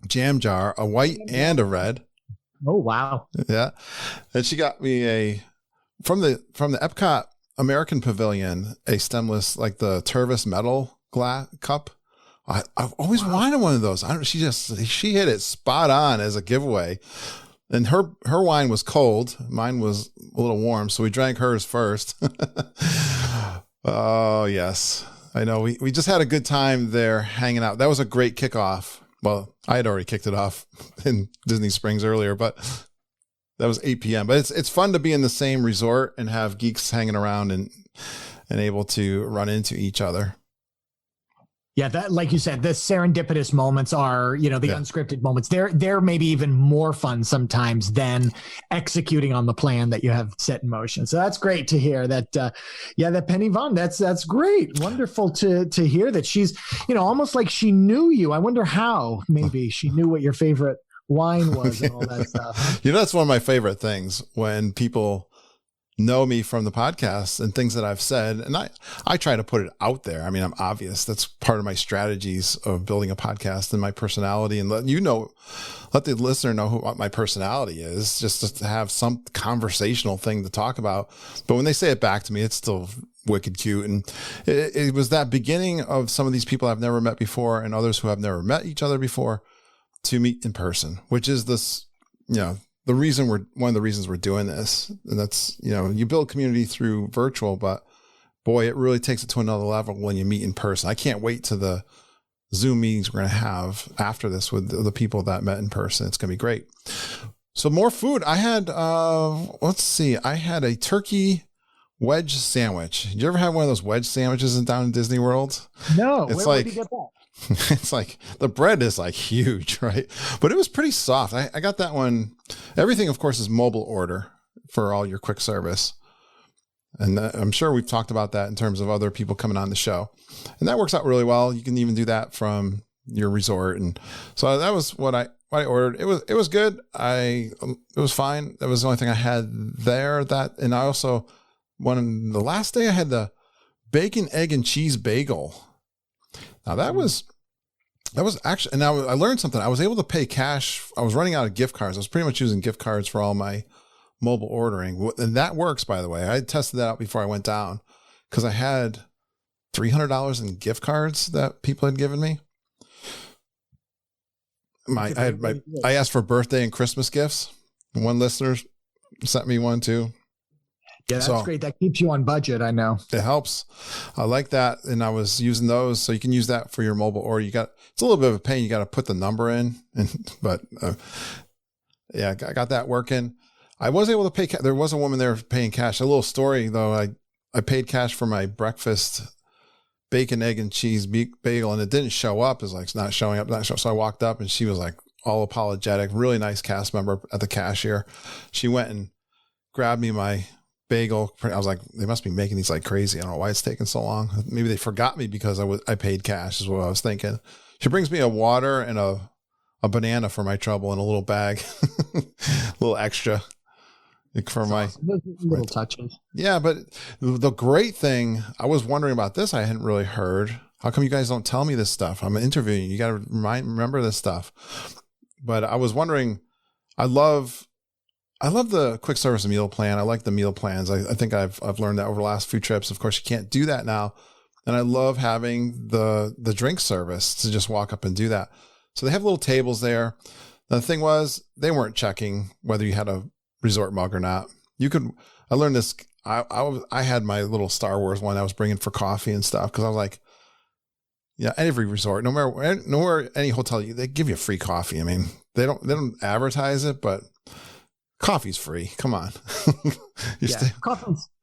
jam jar, a white and a red. Oh, wow. Yeah. And she got me from the Epcot American Pavilion, a stemless, like the Tervis metal cup. I've always wanted one of those. She hit it spot on as a giveaway. And her wine was cold. Mine was a little warm, so we drank hers first. Oh, yes. I know. We just had a good time there hanging out. That was a great kickoff. Well, I had already kicked it off in Disney Springs earlier, but that was 8 p.m. But it's fun to be in the same resort and have geeks hanging around and able to run into each other. Yeah, that, like you said, the serendipitous moments are, the unscripted moments. They're maybe even more fun sometimes than executing on the plan that you have set in motion. So that's great to hear that. That Penny Vaughn, that's great. Wonderful to hear that she's, almost like she knew you. I wonder how maybe she knew what your favorite wine was and all that stuff. That's one of my favorite things, when people know me from the podcast and things that I've said, and I try to put it out there. I mean, I'm obvious. That's part of my strategies of building a podcast and my personality, and let the listener know what my personality is, just to have some conversational thing to talk about. But when they say it back to me, it's still wicked cute. And it was that beginning of some of these people I've never met before and others who have never met each other before to meet in person, which is this, one of the reasons we're doing this. And that's, you build community through virtual, but boy, it really takes it to another level when you meet in person. I can't wait to the Zoom meetings we're going to have after this with the people that met in person. It's going to be great. So more food. I had, I had a turkey wedge sandwich. Did you ever have one of those wedge sandwiches down in Disney World? No. It's where did you get that? It's like the bread is like huge, right? But it was pretty soft. I got that one. Everything, of course, is mobile order for all your quick service. And I'm sure we've talked about that in terms of other people coming on the show. And that works out really well. You can even do that from your resort. And so that was what I ordered. It was good. It was fine. That was the only thing I had there. And I also, the last day I had the bacon, egg, and cheese bagel. Now that was actually, and now I learned something. I was able to pay cash. I was running out of gift cards. I was pretty much using gift cards for all my mobile ordering. And that works, by the way. I tested that out before I went down because I had $300 in gift cards that people had given me. I asked for birthday and Christmas gifts. One listener sent me one too. Yeah, that's great. That keeps you on budget, I know. It helps. I like that. And I was using those. So you can use that for your mobile order. It's a little bit of a pain. You got to put the number in. But yeah, I got that working. I was able to pay. There was a woman there paying cash. A little story though. I paid cash for my breakfast bacon, egg, and cheese bagel, and it didn't show up. It's like it's not showing up. So I walked up and she was like all apologetic, really nice cast member at the cashier. She went and grabbed me my bagel. I was like, they must be making these like crazy. I don't know why it's taking so long. Maybe they forgot me because I paid cash is what I was thinking. She brings me a water and a banana for my trouble in a little bag, a little extra for my little touches. Yeah. But the great thing, I was wondering about this. I hadn't really heard. How come you guys don't tell me this stuff? I'm interviewing you. You got to remember this stuff. But I was wondering, I love the quick service meal plan. I like the meal plans. I think I've learned that over the last few trips. Of course, you can't do that now. And I love having the drink service to just walk up and do that. So they have little tables there. The thing was, they weren't checking whether you had a resort mug or not. I learned this. I had my little Star Wars one I was bringing for coffee and stuff. Cause I was like, yeah, every resort, no matter any hotel, they give you free coffee. I mean, they don't advertise it, but coffee's free. Come on.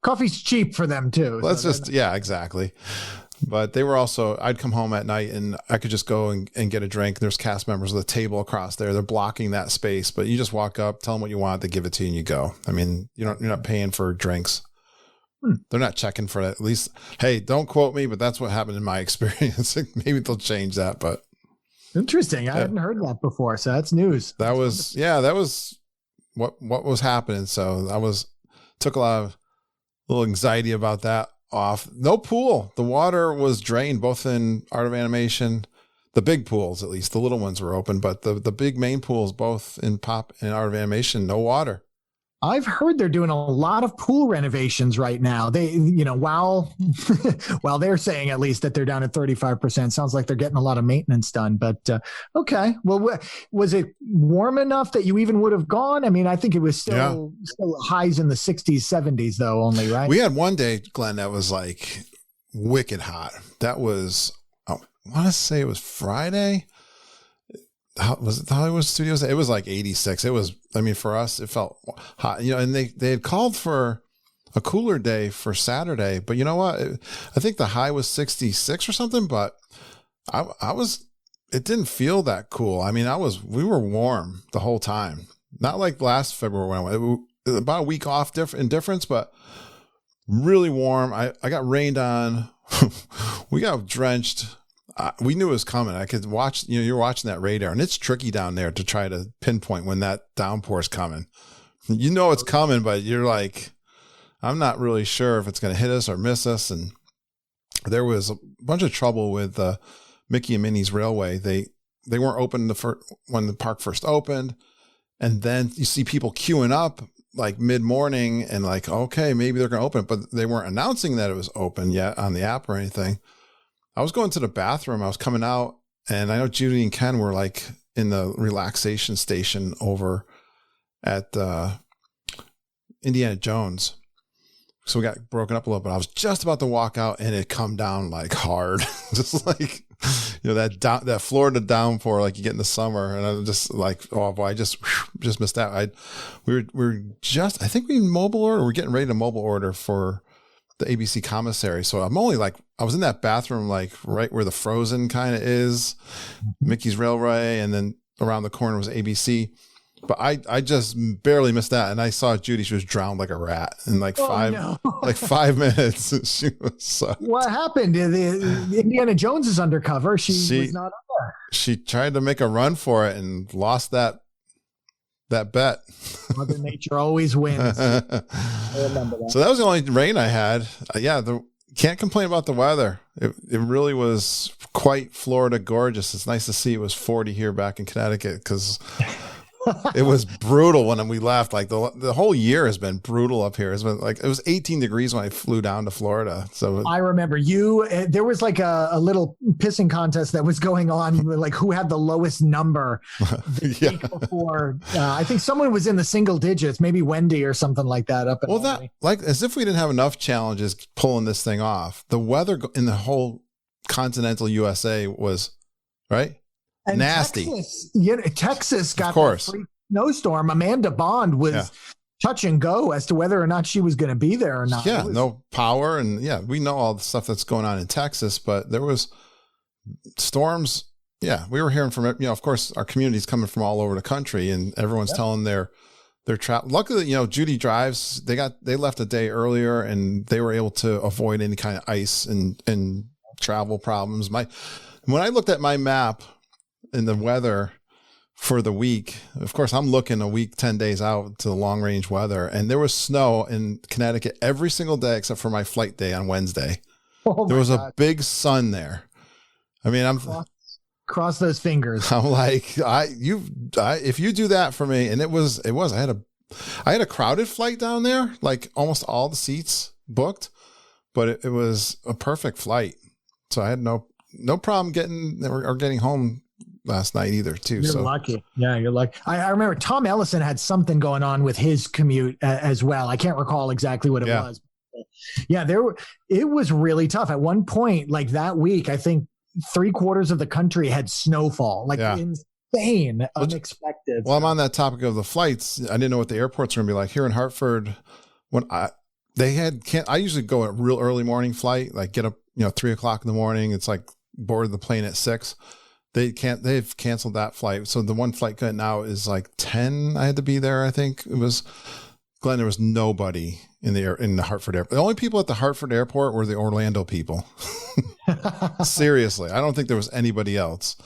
Coffee's cheap for them too. Exactly. But they were also, I'd come home at night and I could just go and get a drink. There's cast members with a table across there. They're blocking that space, but you just walk up, tell them what you want, they give it to you and you go. I mean, you're not paying for drinks. They're not checking for that. At least, hey, don't quote me, but that's what happened in my experience. Maybe they'll change that, but. Interesting. I hadn't heard that before. So that's news. That was what was happening. So took a lot of little anxiety about that off. No pool. The water was drained both in Art of Animation, the big pools, at least the little ones were open, but the big main pools, both in Pop and Art of Animation, no water. I've heard they're doing a lot of pool renovations right now. They, while they're saying at least that they're down at 35%, sounds like they're getting a lot of maintenance done. But okay, well, was it warm enough that you even would have gone? I mean, I think it was still highs in the 60s, 70s though, only, right? We had one day, Glenn, that was like wicked hot. That was, I want to say it was Friday. Was it the Hollywood Studios? It was like 86. It was, I mean, for us, it felt hot, and they had called for a cooler day for Saturday, but you know what? I think the high was 66 or something, but it didn't feel that cool. I mean, we were warm the whole time. Not like last February when I went. It was about a week off in difference, but really warm. I got rained on. We got drenched. We knew it was coming. I could watch, you're watching that radar and it's tricky down there to try to pinpoint when that downpour is coming. It's coming, but you're like, I'm not really sure if it's going to hit us or miss us. And there was a bunch of trouble with Mickey and Minnie's Railway. They weren't open when the park first opened. And then you see people queuing up like mid-morning and like, okay, maybe they're going to open it, but they weren't announcing that it was open yet on the app or anything. I was going to the bathroom. I was coming out, and I know Judy and Ken were like in the relaxation station over at Indiana Jones. So we got broken up a little bit. I was just about to walk out, and it come down like hard, just like that Florida downpour like you get in the summer. And I was just like, oh boy, I just missed that. We were just, I think we mobile order. We're getting ready to mobile order for the ABC commissary. So I'm only like, I was in that bathroom, like right where the Frozen kind of is, Mickey's Railway. And then around the corner was ABC, but I just barely missed that. And I saw Judy, she was drowned like a rat in like 5 minutes. She was what happened? The Indiana Jones is undercover. She was not up there. She tried to make a run for it and lost that bet. Mother Nature always wins. I remember that. So that was the only rain I had. Can't complain about the weather. It really was quite Florida gorgeous. It's nice to see it was 40 here back in Connecticut because It was brutal when we left. Like the whole year has been brutal up here. It's been like, it was 18 degrees when I flew down to Florida. So I remember there was like a little pissing contest that was going on, like who had the lowest number the week before. I think someone was in the single digits, maybe Wendy or something like that up in that, like, as if we didn't have enough challenges pulling this thing off. The weather in the whole continental USA was right. And nasty. Texas got that free snowstorm. Amanda Bond was touch and go as to whether or not she was going to be there or not. Yeah, no power. And we know all the stuff that's going on in Texas, but there was storms. Yeah, we were hearing from, of course, our community's coming from all over the country, and everyone's telling their travel. Luckily, Judy drives. They left a day earlier, and they were able to avoid any kind of ice and travel problems. When I looked at my map in the weather for the week, of course, I'm looking a week, 10 days out to the long range weather, and there was snow in Connecticut every single day except for my flight day on Wednesday. There was a big sun there. I mean, I'm cross those fingers. I'm like, if you do that for me, and it was, I had a crowded flight down there, like almost all the seats booked, but it was a perfect flight. So I had no problem getting home last night either too. You're lucky. Yeah, you're lucky. I remember Tom Ellison had something going on with his commute as well. I can't recall exactly what it was. Yeah, it was really tough. At one point, like that week, I think 3/4 of the country had snowfall, insane, unexpected. Well, I'm on that topic of the flights. I didn't know what the airports were going to be like here in Hartford. I usually go a real early morning flight, like get up, 3:00 in the morning. It's like board the plane at 6. They've canceled that flight. So the one flight going now is like 10. I had to be there. I think it was Glenn. There was nobody in the Hartford airport. The only people at the Hartford airport were the Orlando people. Seriously. I don't think there was anybody else,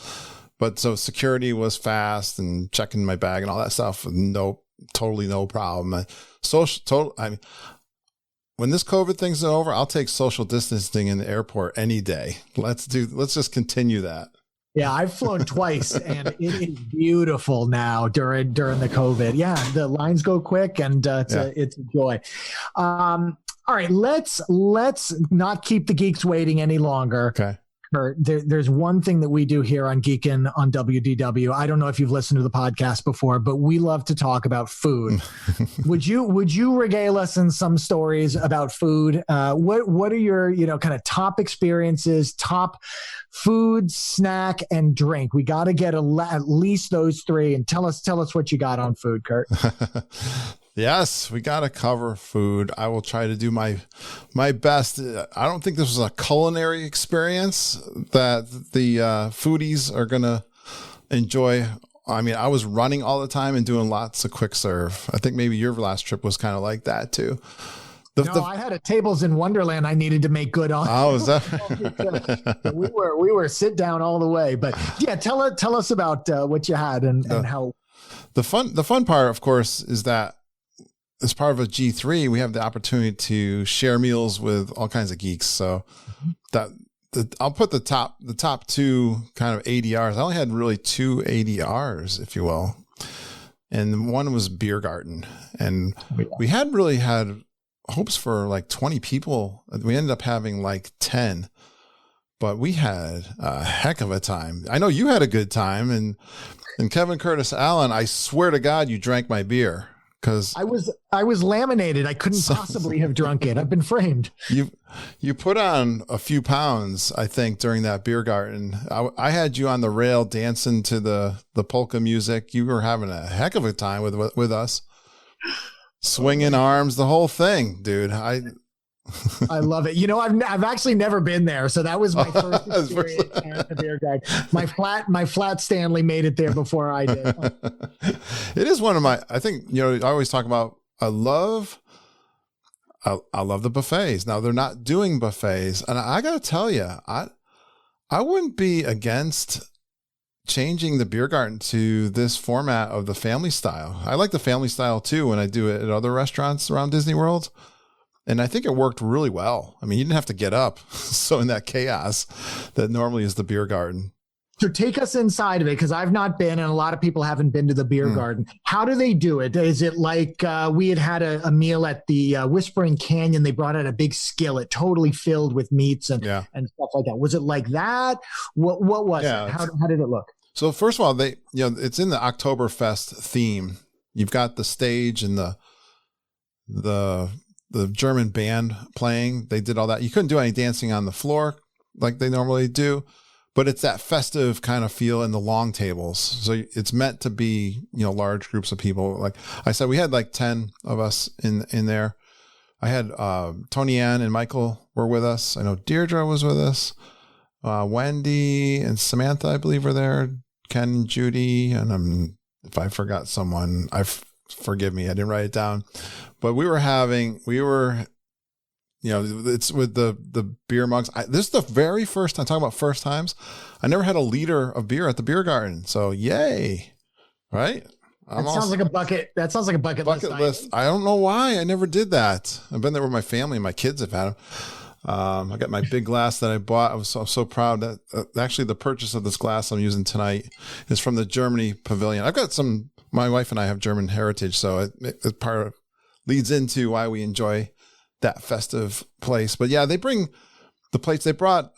but so security was fast and checking my bag and all that stuff. Totally no problem. When this COVID thing's over, I'll take social distancing in the airport any day. Let's just continue that. Yeah, I've flown twice, and it is beautiful now during the COVID. Yeah, the lines go quick, and it's a joy. All right, let's not keep the geeks waiting any longer. Okay. There's one thing that we do here on Geekin on WDW. I don't know if you've listened to the podcast before, but we love to talk about food. Would you regale us in some stories about food? What are your kind of top experiences, top food, snack, and drink? We got to get at least those 3, and tell us what you got on food, Kurt. Yes, we got to cover food. I will try to do my best. I don't think this was a culinary experience that the foodies are going to enjoy. I mean, I was running all the time and doing lots of quick serve. I think maybe your last trip was kind of like that too. I had a Tables in Wonderland I needed to make good on. Oh, is that? we were sit down all the way. But yeah, tell us about what you had and how. The fun part, of course, is that as part of a G3, we have the opportunity to share meals with all kinds of geeks. So I'll put the top 2 kind of ADRs. I only had really 2 ADRs, if you will. And one was Beer Garden. And we had really had hopes for like 20 people. We ended up having like 10, but we had a heck of a time. I know you had a good time, and Kevin Curtis Allen, I swear to God, you drank my beer. Because I was laminated. I couldn't possibly have drunk it. I've been framed. You put on a few pounds, I think, during that beer garden. I had you on the rail dancing to the polka music. You were having a heck of a time with us, swinging arms, the whole thing, dude. I love it. I've actually never been there, so that was my first experience at the beer garden. My flat Stanley made it there before I did. It is one of my. I think I always talk about. I love the buffets. Now they're not doing buffets, and I got to tell you, I wouldn't be against changing the beer garden to this format of the family style. I like the family style too when I do it at other restaurants around Disney World. And I think it worked really well. I mean, you didn't have to get up. So in that chaos that normally is the beer garden. So take us inside of it, because I've not been, and a lot of people haven't been to the beer garden. How do they do it? Is it like we had a meal at the Whispering Canyon? They brought out a big skillet, totally filled with meats and stuff like that. Was it like that? What was it? How did it look? So first of all, it's in the Oktoberfest theme. You've got the stage and the German band playing. They did all that. You couldn't do any dancing on the floor like they normally do, but it's that festive kind of feel in the long tables. So it's meant to be, large groups of people. Like I said, we had like 10 of us in there. I had Tony Ann and Michael were with us. I know Deirdre was with us. Wendy and Samantha, I believe, were there. Ken and Judy, and if I forgot someone, forgive me, I didn't write it down. But it's with the beer mugs. This is the very first time, talking about first times, I never had a liter of beer at the beer garden. So yay, right? That sounds like a bucket list. I don't know why I never did that. I've been there with my family. My kids have had them. I got my big glass that I bought. I'm so proud that actually the purchase of this glass I'm using tonight is from the Germany pavilion. I've got my wife and I have German heritage, so it part of leads into why we enjoy that festive place. But yeah, they bring the plates they brought.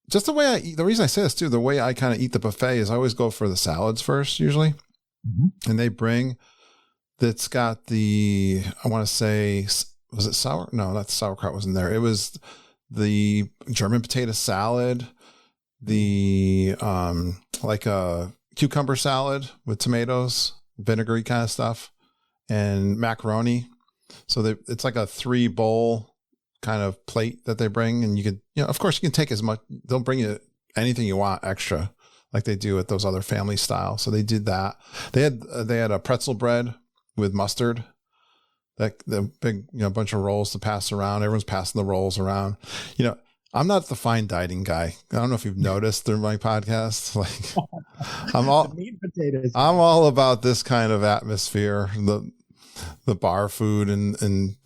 Just the way I eat. The reason I say this too, the way I kind of eat the buffet is I always go for the salads first usually. Mm-hmm. And they bring that's got I want to say, was it sour? No, not the sauerkraut wasn't there. It was the German potato salad, the like a cucumber salad with tomatoes, vinegary kind of stuff, and macaroni. So it's like a 3-bowl kind of plate that they bring, and you could, of course, you can take as much. They'll bring you anything you want extra, like they do at those other family style. So they did that. They had a pretzel bread with mustard. The big, bunch of rolls to pass around. Everyone's passing the rolls around. I'm not the fine dining guy. I don't know if you've noticed through my podcast. Like, I'm all about this kind of atmosphere, the bar food, and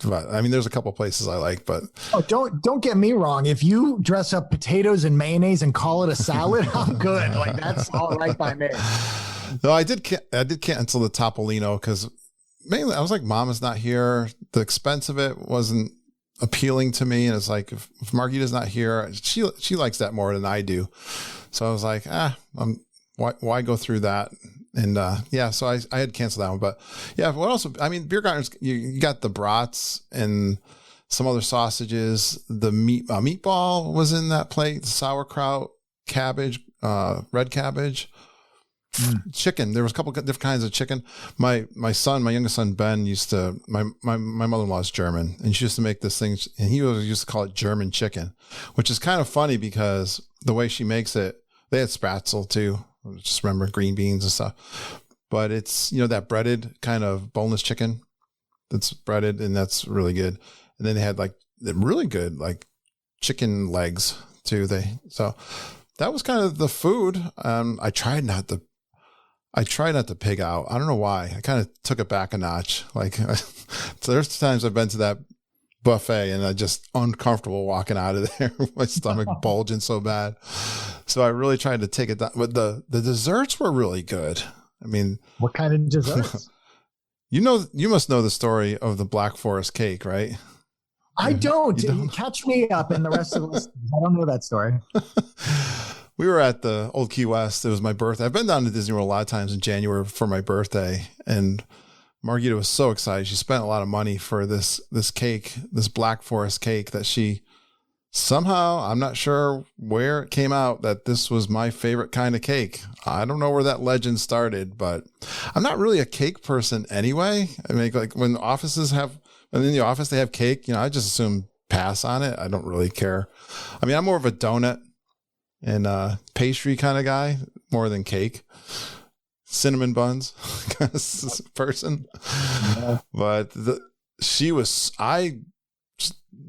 I mean, there's a couple places I like, but don't get me wrong. If you dress up potatoes and mayonnaise and call it a salad, I'm good. Like, that's all right by me. No, I did cancel the Topolino because mainly I was like, Mom is not here. The expense of it wasn't appealing to me, and it's like if Margita's not here, she likes that more than I do. So I was like, why go through that? And so I had canceled that one. But yeah, what else? I mean, beer gardens, you got the brats and some other sausages. The meatball was in that plate. The sauerkraut, cabbage, red cabbage. Chicken. There was a couple of different kinds of chicken. My youngest son, Ben, my mother-in-law is German, and she used to make this thing, and he used to call it German chicken, which is kind of funny because the way she makes it, they had spratzel too. I just remember green beans and stuff, but it's, that breaded kind of boneless chicken that's breaded, and that's really good. And then they had like really good, like chicken legs too. So that was kind of the food. I tried not to pig out. I don't know why. I kind of took it back a notch. Like, so there's times I've been to that buffet and I just uncomfortable walking out of there, my stomach bulging so bad. So I really tried to take it down. But the desserts were really good. I mean, what kind of desserts? You must know the story of the Black Forest cake, right? I don't. Catch me up in the rest of the list. I don't know that story. We were at the Old Key West. It was my birthday. I've been down to Disney World a lot of times in January for my birthday, and Margita was so excited. She spent a lot of money for this cake, this Black Forest cake that she somehow, I'm not sure where it came out, that this was my favorite kind of cake. I don't know where that legend started, but I'm not really a cake person anyway. I mean, like when in the office they have cake, I just assume pass on it. I don't really care. I mean, I'm more of a donut and pastry kind of guy more than cake, cinnamon buns kind of person. Yeah. But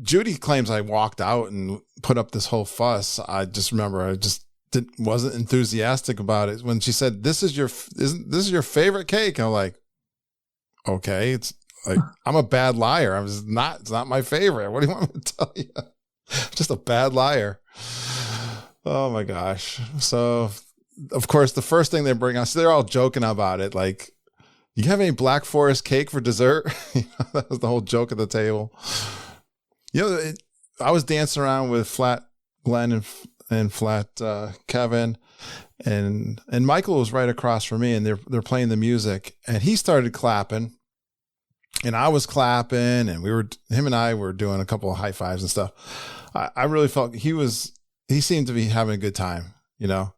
Judy claims I walked out and put up this whole fuss. I just remember I just wasn't enthusiastic about it when she said, this is your favorite cake. I'm like, okay, it's like, I'm a bad liar. It's not my favorite. What do you want me to tell you? Just a bad liar. Oh my gosh. So of course, the first thing they bring us, they're all joking about it. Like, you have any Black Forest cake for dessert? That was the whole joke at the table. I was dancing around with Flat Glenn and Flat Kevin, and Michael was right across from me, and they're playing the music, and he started clapping, and I was clapping, and him and I were doing a couple of high fives and stuff. I really felt he seemed to be having a good time, Yeah.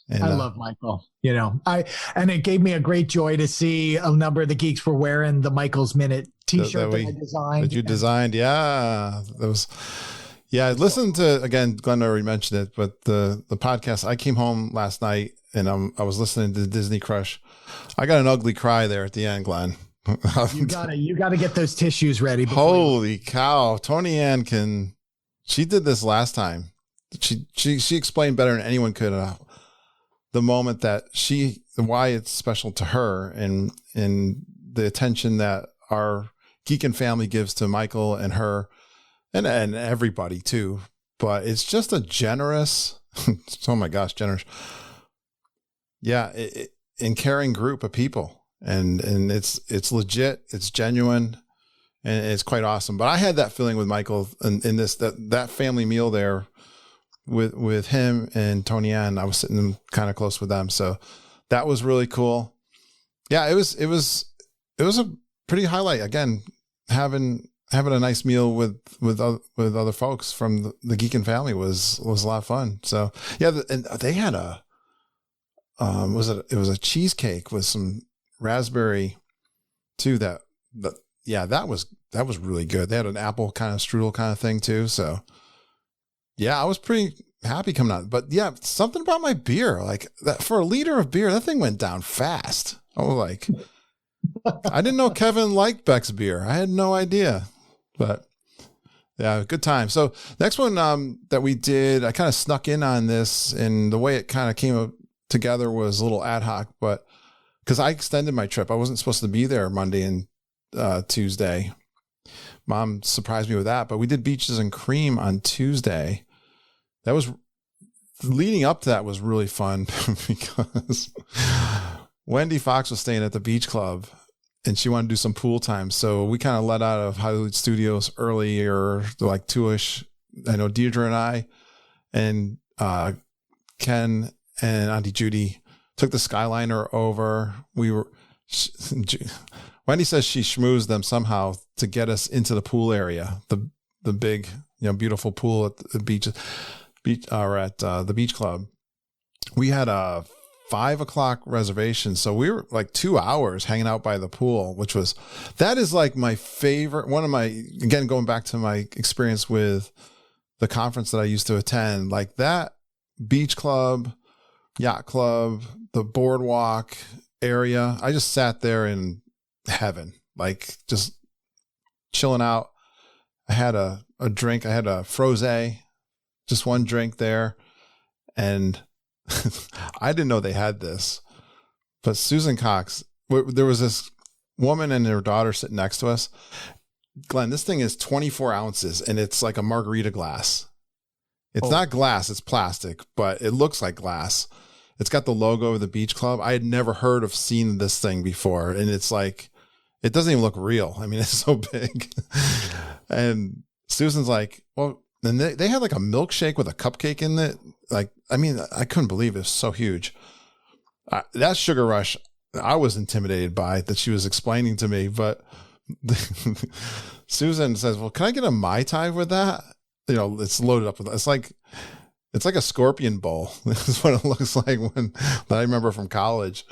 And, I love Michael, and it gave me a great joy to see a number of the geeks were wearing the Michael's Minute t-shirt that I designed. That you designed. Yeah. That was, I listened to, again, Glenn already mentioned it, but the podcast, I came home last night and I was listening to Disney Crush. I got an ugly cry there at the end, Glenn. You gotta get those tissues ready. Holy cow. Tony Ann she did this last time. She explained better than anyone could the moment that why it's special to her and the attention that our Geekin family gives to Michael and her and everybody too. But it's just a generous, oh my gosh, generous. Yeah. And caring group of people. And it's legit, it's genuine, and it's quite awesome. But I had that feeling with Michael in this, that family meal there with him and Tony Ann. I was sitting kind of close with them. So that was really cool. Yeah, it was a pretty highlight. Again, having a nice meal with other folks from the Geekin family was a lot of fun. So yeah, and they had it was a cheesecake with some raspberry too. That was really good. They had an apple kind of strudel kind of thing too. So yeah, I was pretty happy coming out. But yeah, something about my beer, like that for a liter of beer, that thing went down fast. I was like, I didn't know Kevin liked Beck's beer. I had no idea. But yeah, good time. So next one that we did, I kind of snuck in on this, and the way it kind of came together was a little ad hoc, but because I extended my trip. I wasn't supposed to be there Monday and Tuesday. Mom surprised me with that, but we did Beaches and Cream on Tuesday. That was leading up to that was really fun because Wendy Fox was staying at the beach club and she wanted to do some pool time. So we kind of let out of Hollywood Studios earlier, like 2-ish. I know Deirdre and I and Ken and Auntie Judy took the Skyliner over. Wendy says she schmoozed them somehow to get us into the pool area, the big, beautiful pool at the beach at the beach club. We had a 5:00 reservation, so we were like 2 hours hanging out by the pool, that is like my favorite. One of my, again, going back to my experience with the conference that I used to attend, like that beach club, yacht club, the boardwalk area. I just sat there in heaven, like just chilling out. I had a drink. I had a frosé, just one drink there. And I didn't know they had this, but Susan Cox, there was this woman and her daughter sitting next to us. Glenn, this thing is 24 ounces and it's like a margarita glass. It's not glass, it's plastic, but it looks like glass. It's got the logo of the beach club. I had never seen this thing before. And it's like, it doesn't even look real. I mean, it's so big. And Susan's like, well, and they had like a milkshake with a cupcake in it. Like, I mean, I couldn't believe it was so huge. That Sugar Rush, I was intimidated by that she was explaining to me, but Susan says, well, can I get a Mai Tai with that? It's loaded up with, it's like a scorpion bowl. This is what it looks like that I remember from college.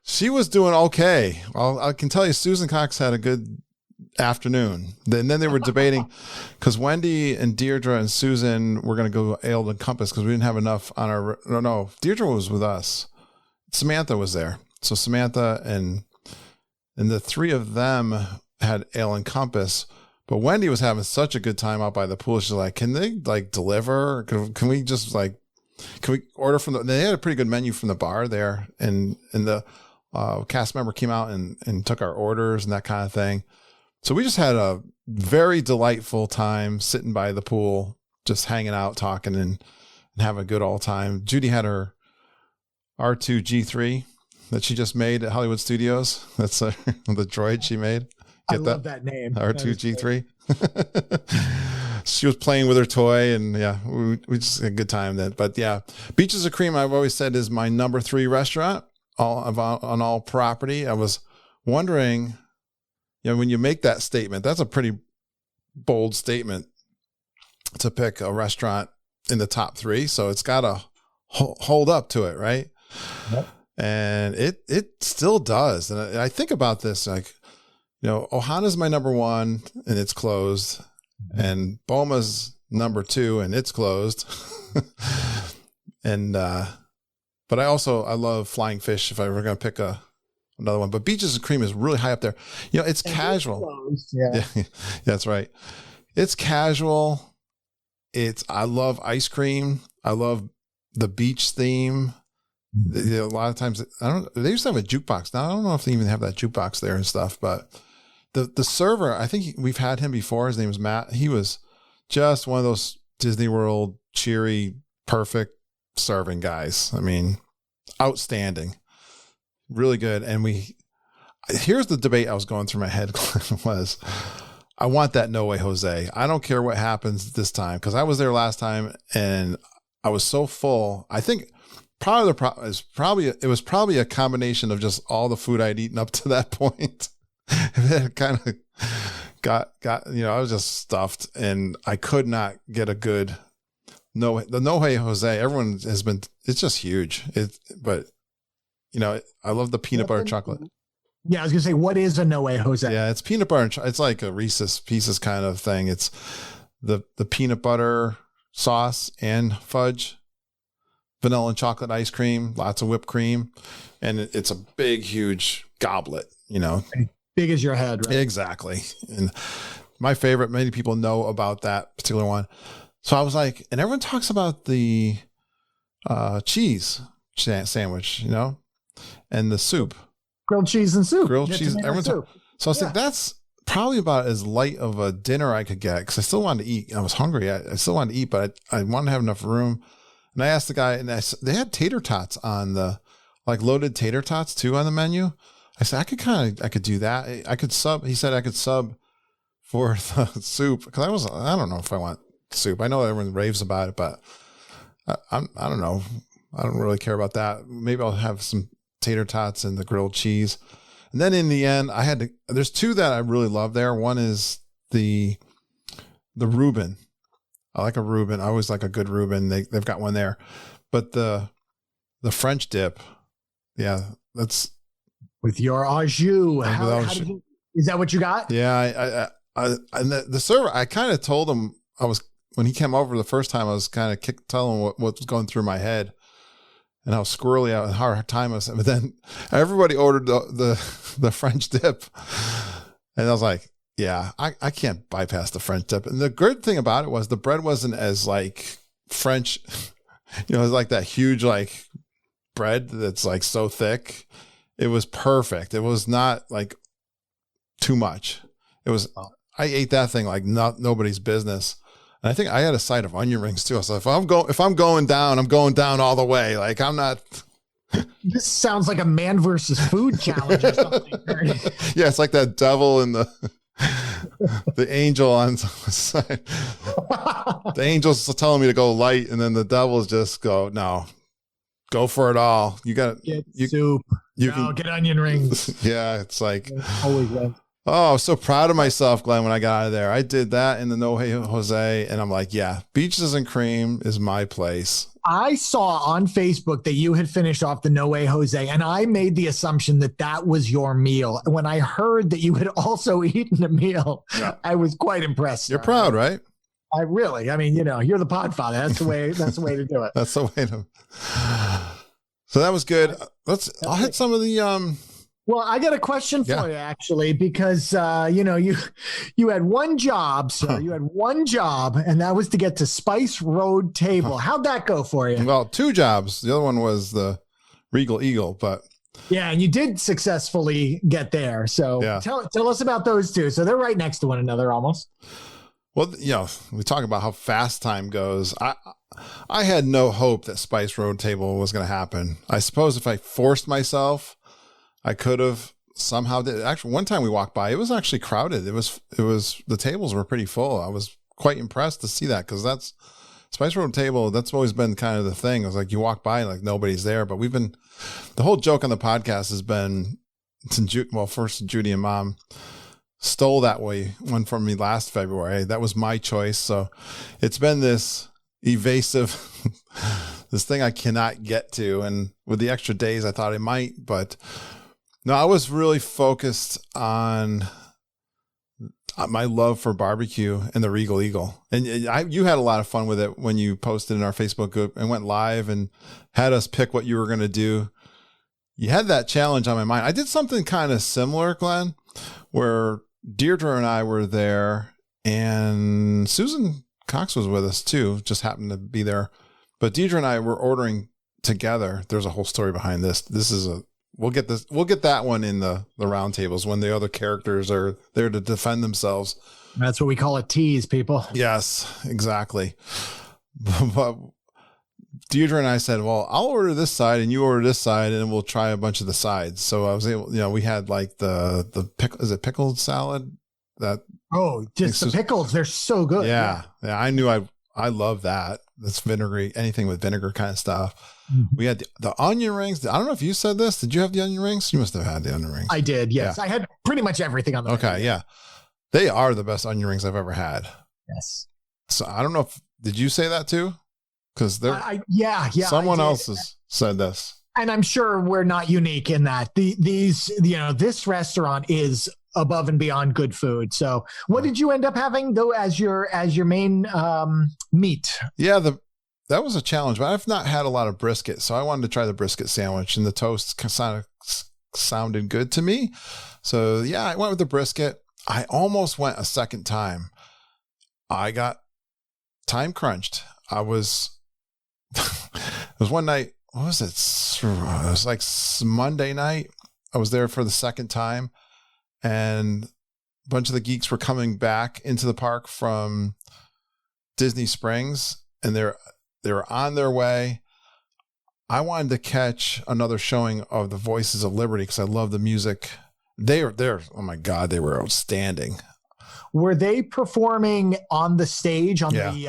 She was doing okay. Well, I can tell you, Susan Cox had a good afternoon. And then they were debating because Wendy and Deirdre and Susan were going to go Ale and Compass because we didn't have enough on our. No, Deirdre was with us. Samantha was there. So Samantha and the three of them had Ale and Compass. But Wendy was having such a good time out by the pool. She's like, can they like deliver? Can we just like, can we order from they had a pretty good menu from the bar there. And the cast member came out and took our orders and that kind of thing. So we just had a very delightful time sitting by the pool, just hanging out, talking and have a good all time. Judy had her R2G3 that she just made at Hollywood Studios. That's the droid she made. I love that name. R2G3. She was playing with her toy, and yeah, we just had a good time then. But yeah, Beaches of Cream, I've always said, is my number 3 restaurant on all property. I was wondering, when you make that statement, that's a pretty bold statement to pick a restaurant in the top 3. So it's got to hold up to it, right? Yep. And it still does. And I think about this, like, Ohana's my number 1 and it's closed, and Boma's number 2 and it's closed. And, but I love Flying Fish if I were going to pick another one. But Beaches of Cream is really high up there. It's casual. Yeah, that's right. It's casual. I love ice cream. I love the beach theme. A lot of times, they used to have a jukebox. Now, I don't know if they even have that jukebox there and stuff, but the server, I think we've had him before. His name is Matt. He was just one of those Disney World cheery, perfect serving guys. I mean, outstanding, really good. And here's the debate I was going through my head was, I want that No Way Jose. I don't care what happens this time, because I was there last time and I was so full. I think probably the problem is it was probably a combination of just all the food I'd eaten up to that point. And then it kind of got I was just stuffed, and I could not get a good the No Way Jose. Everyone has been, it's just huge. But I love the peanut butter chocolate. Yeah, I was gonna say, what is a No Way Jose? Yeah, it's peanut butter. It's like a Reese's Pieces kind of thing. It's the peanut butter sauce and fudge, vanilla and chocolate ice cream, lots of whipped cream, and it's a big, huge goblet. Big as your head, right? Exactly. And my favorite. Many people know about that particular one. So I was like, and everyone talks about the cheese sandwich, and the soup. Grilled cheese and soup. Grilled cheese. Everyone's soup. So I was like, that's probably about as light of a dinner I could get, because I still wanted to eat. I was hungry. I still wanted to eat, but I wanted to have enough room. And I asked the guy, and they had tater tots on loaded tater tots too on the menu. I said, I could do that. I could sub. He said I could sub for the soup, because I don't know if I want soup. I know everyone raves about it, but I don't know. I don't really care about that. Maybe I'll have some tater tots and the grilled cheese. And then in the end, there's 2 that I really love there. One is the Reuben. I like a Reuben. I always like a good Reuben. They've got one there. But the French dip, yeah, that's with your au jus. Is that what you got? Yeah, and the server, I kind of told him, when he came over the first time, I was kind of telling him what was going through my head and how squirrely I had a hard time. But then everybody ordered the French dip, and I was like, yeah, I can't bypass the French dip. And the good thing about it was the bread wasn't as like French, it was like that huge like bread that's like so thick. It was perfect. It was not like too much. It was, I ate that thing like nobody's business. And I think I had a side of onion rings too. So if I'm going down, I'm going down all the way. Like, I'm not. This sounds like a man versus food challenge or something. Yeah, it's like that devil and the angel on the side. The angel's telling me to go light, and then the devil's just go for it all. You got get soup. Get onion rings. Yeah, it's like always right. Oh, I was so proud of myself, Glenn, when I got out of there. I did that in the No Way Jose, and I'm like, yeah, Beaches and Cream is my place. I saw on Facebook that you had finished off the No Way Jose, and I made the assumption that was your meal. When I heard that you had also eaten a meal, yeah. I was quite impressed. You're proud, right? I mean, you're the podfather. That's the way to do it. That's the way to. So that was good. I'll hit some of the, Well, I got a question for you, actually, because, you had one job, sir. You had one job, and that was to get to Spice Road Table. How'd that go for you? Well, 2 jobs. The other one was the Regal Eagle, but. Yeah, and you did successfully get there. So tell us about those 2. So they're right next to one another almost. Well, we talk about how fast time goes. I had no hope that Spice Road Table was going to happen. I suppose if I forced myself, I could have somehow did. Actually, one time we walked by, it was actually crowded. It was the tables were pretty full. I was quite impressed to see that, because that's Spice Road Table. That's always been kind of the thing. It was like you walk by and like nobody's there. But the whole joke on the podcast has been, first Judy and Mom stole that one from me last February. That was my choice. So it's been this evasive, this thing I cannot get to. And with the extra days, I thought I might, but no, I was really focused on my love for barbecue and the Regal Eagle. And you had a lot of fun with it when you posted in our Facebook group and went live and had us pick what you were going to do. You had that challenge on my mind. I did something kind of similar, Glenn, where Deirdre and I were there, and Susan Cox was with us too, just happened to be there. But Deirdre and I were ordering together. There's a whole story behind this. We'll get that one in the round tables when the other characters are there to defend themselves. That's what we call a tease, people. Yes, exactly. But Deirdre and I said, well, I'll order this side and you order this side, and we'll try a bunch of the sides. So I was able, we had like the pickled salad that. Oh, just the pickles. They're so good. Yeah. I knew I love that. That's vinegary, anything with vinegar kind of stuff. Mm-hmm. We had the onion rings. I don't know if you said this. Did you have the onion rings? You must have had the onion rings. I did. Yes. Yeah. I had pretty much everything on the menu. Okay. Yeah. They are the best onion rings I've ever had. Yes. So I don't know did you say that too? Because yeah. Someone else has said this. And I'm sure we're not unique in that this restaurant is above and beyond good food. So what did you end up having though as your main meat? Yeah, that was a challenge, but I've not had a lot of brisket, so I wanted to try the brisket sandwich, and the toast sounded good to me. So yeah, I went with the brisket. I almost went a second time. I got time crunched. It was one night. What was it? It was like Monday night. I was there for the second time, and a bunch of the geeks were coming back into the park from Disney Springs, and they were on their way. I wanted to catch another showing of the Voices of Liberty because I love the music. They were there. Oh my God, they were outstanding. Were they performing on the stage on the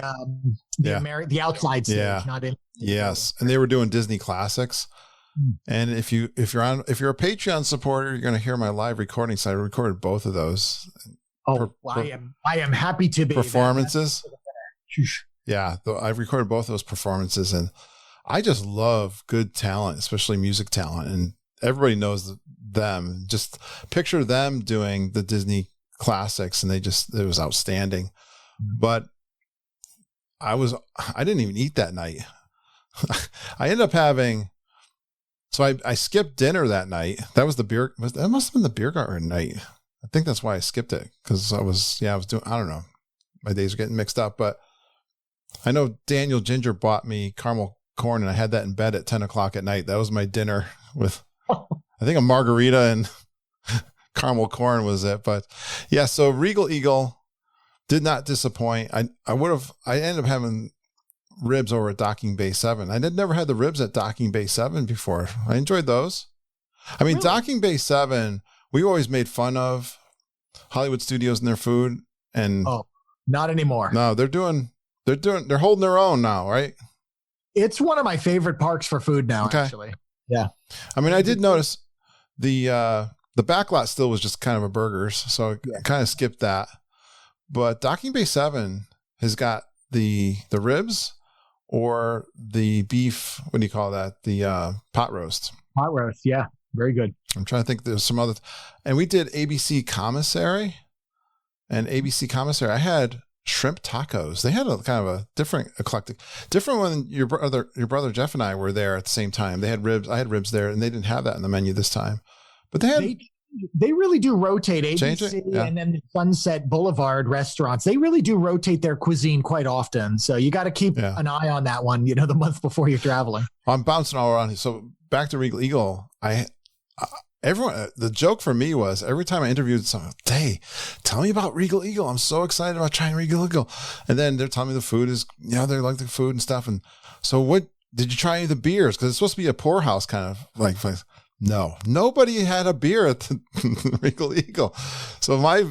outside stage, not in? Yes, and they were doing Disney classics. And if you're a Patreon supporter, you're going to hear my live recording. So I recorded both of those. Oh, I am happy to be performances. Yeah, I've recorded both of those performances, and I just love good talent, especially music talent. And everybody knows them. Just picture them doing the Disney classics, and it was outstanding. But I didn't even eat that night. I ended up having. So I skipped dinner that night. That was that must have been the beer garden night. I think that's why I skipped it, because I was doing, I don't know. My days are getting mixed up, but I know Daniel Ginger bought me caramel corn, and I had that in bed at 10 o'clock at night. That was my dinner with, I think, a margarita and caramel corn was it. But yeah, so Regal Eagle did not disappoint. I ended up having ribs over at Docking Bay 7. I never had the ribs at Docking Bay 7 before. I enjoyed those. I mean, really? Docking Bay 7, we always made fun of Hollywood Studios and their food, and not anymore. No, they're holding their own now, right? It's one of my favorite parks for food now, actually. Yeah. I mean, I did notice the backlot still was just kind of a burgers, so I kind of skipped that. But Docking Bay 7 has got the ribs or the beef, what do you call that? The pot roast. Pot roast, yeah. Very good. I'm trying to think, there's some other, and we did ABC Commissary, and ABC Commissary, I had shrimp tacos. They had a kind of a different when your brother Jeff and I were there at the same time. They had ribs. I had ribs there, and they didn't have that in the menu this time, but they really do rotate ABC and then the Sunset Boulevard restaurants. They really do rotate their cuisine quite often. So you got to keep an eye on that one, the month before you're traveling. I'm bouncing all around. So back to Regal Eagle. everyone, the joke for me was every time I interviewed someone, hey, tell me about Regal Eagle. I'm so excited about trying Regal Eagle. And then they're telling me the food is, they like the food and stuff. And so what, did you try any of the beers? Because it's supposed to be a poorhouse kind of like place. No, nobody had a beer at the Regal Eagle. So my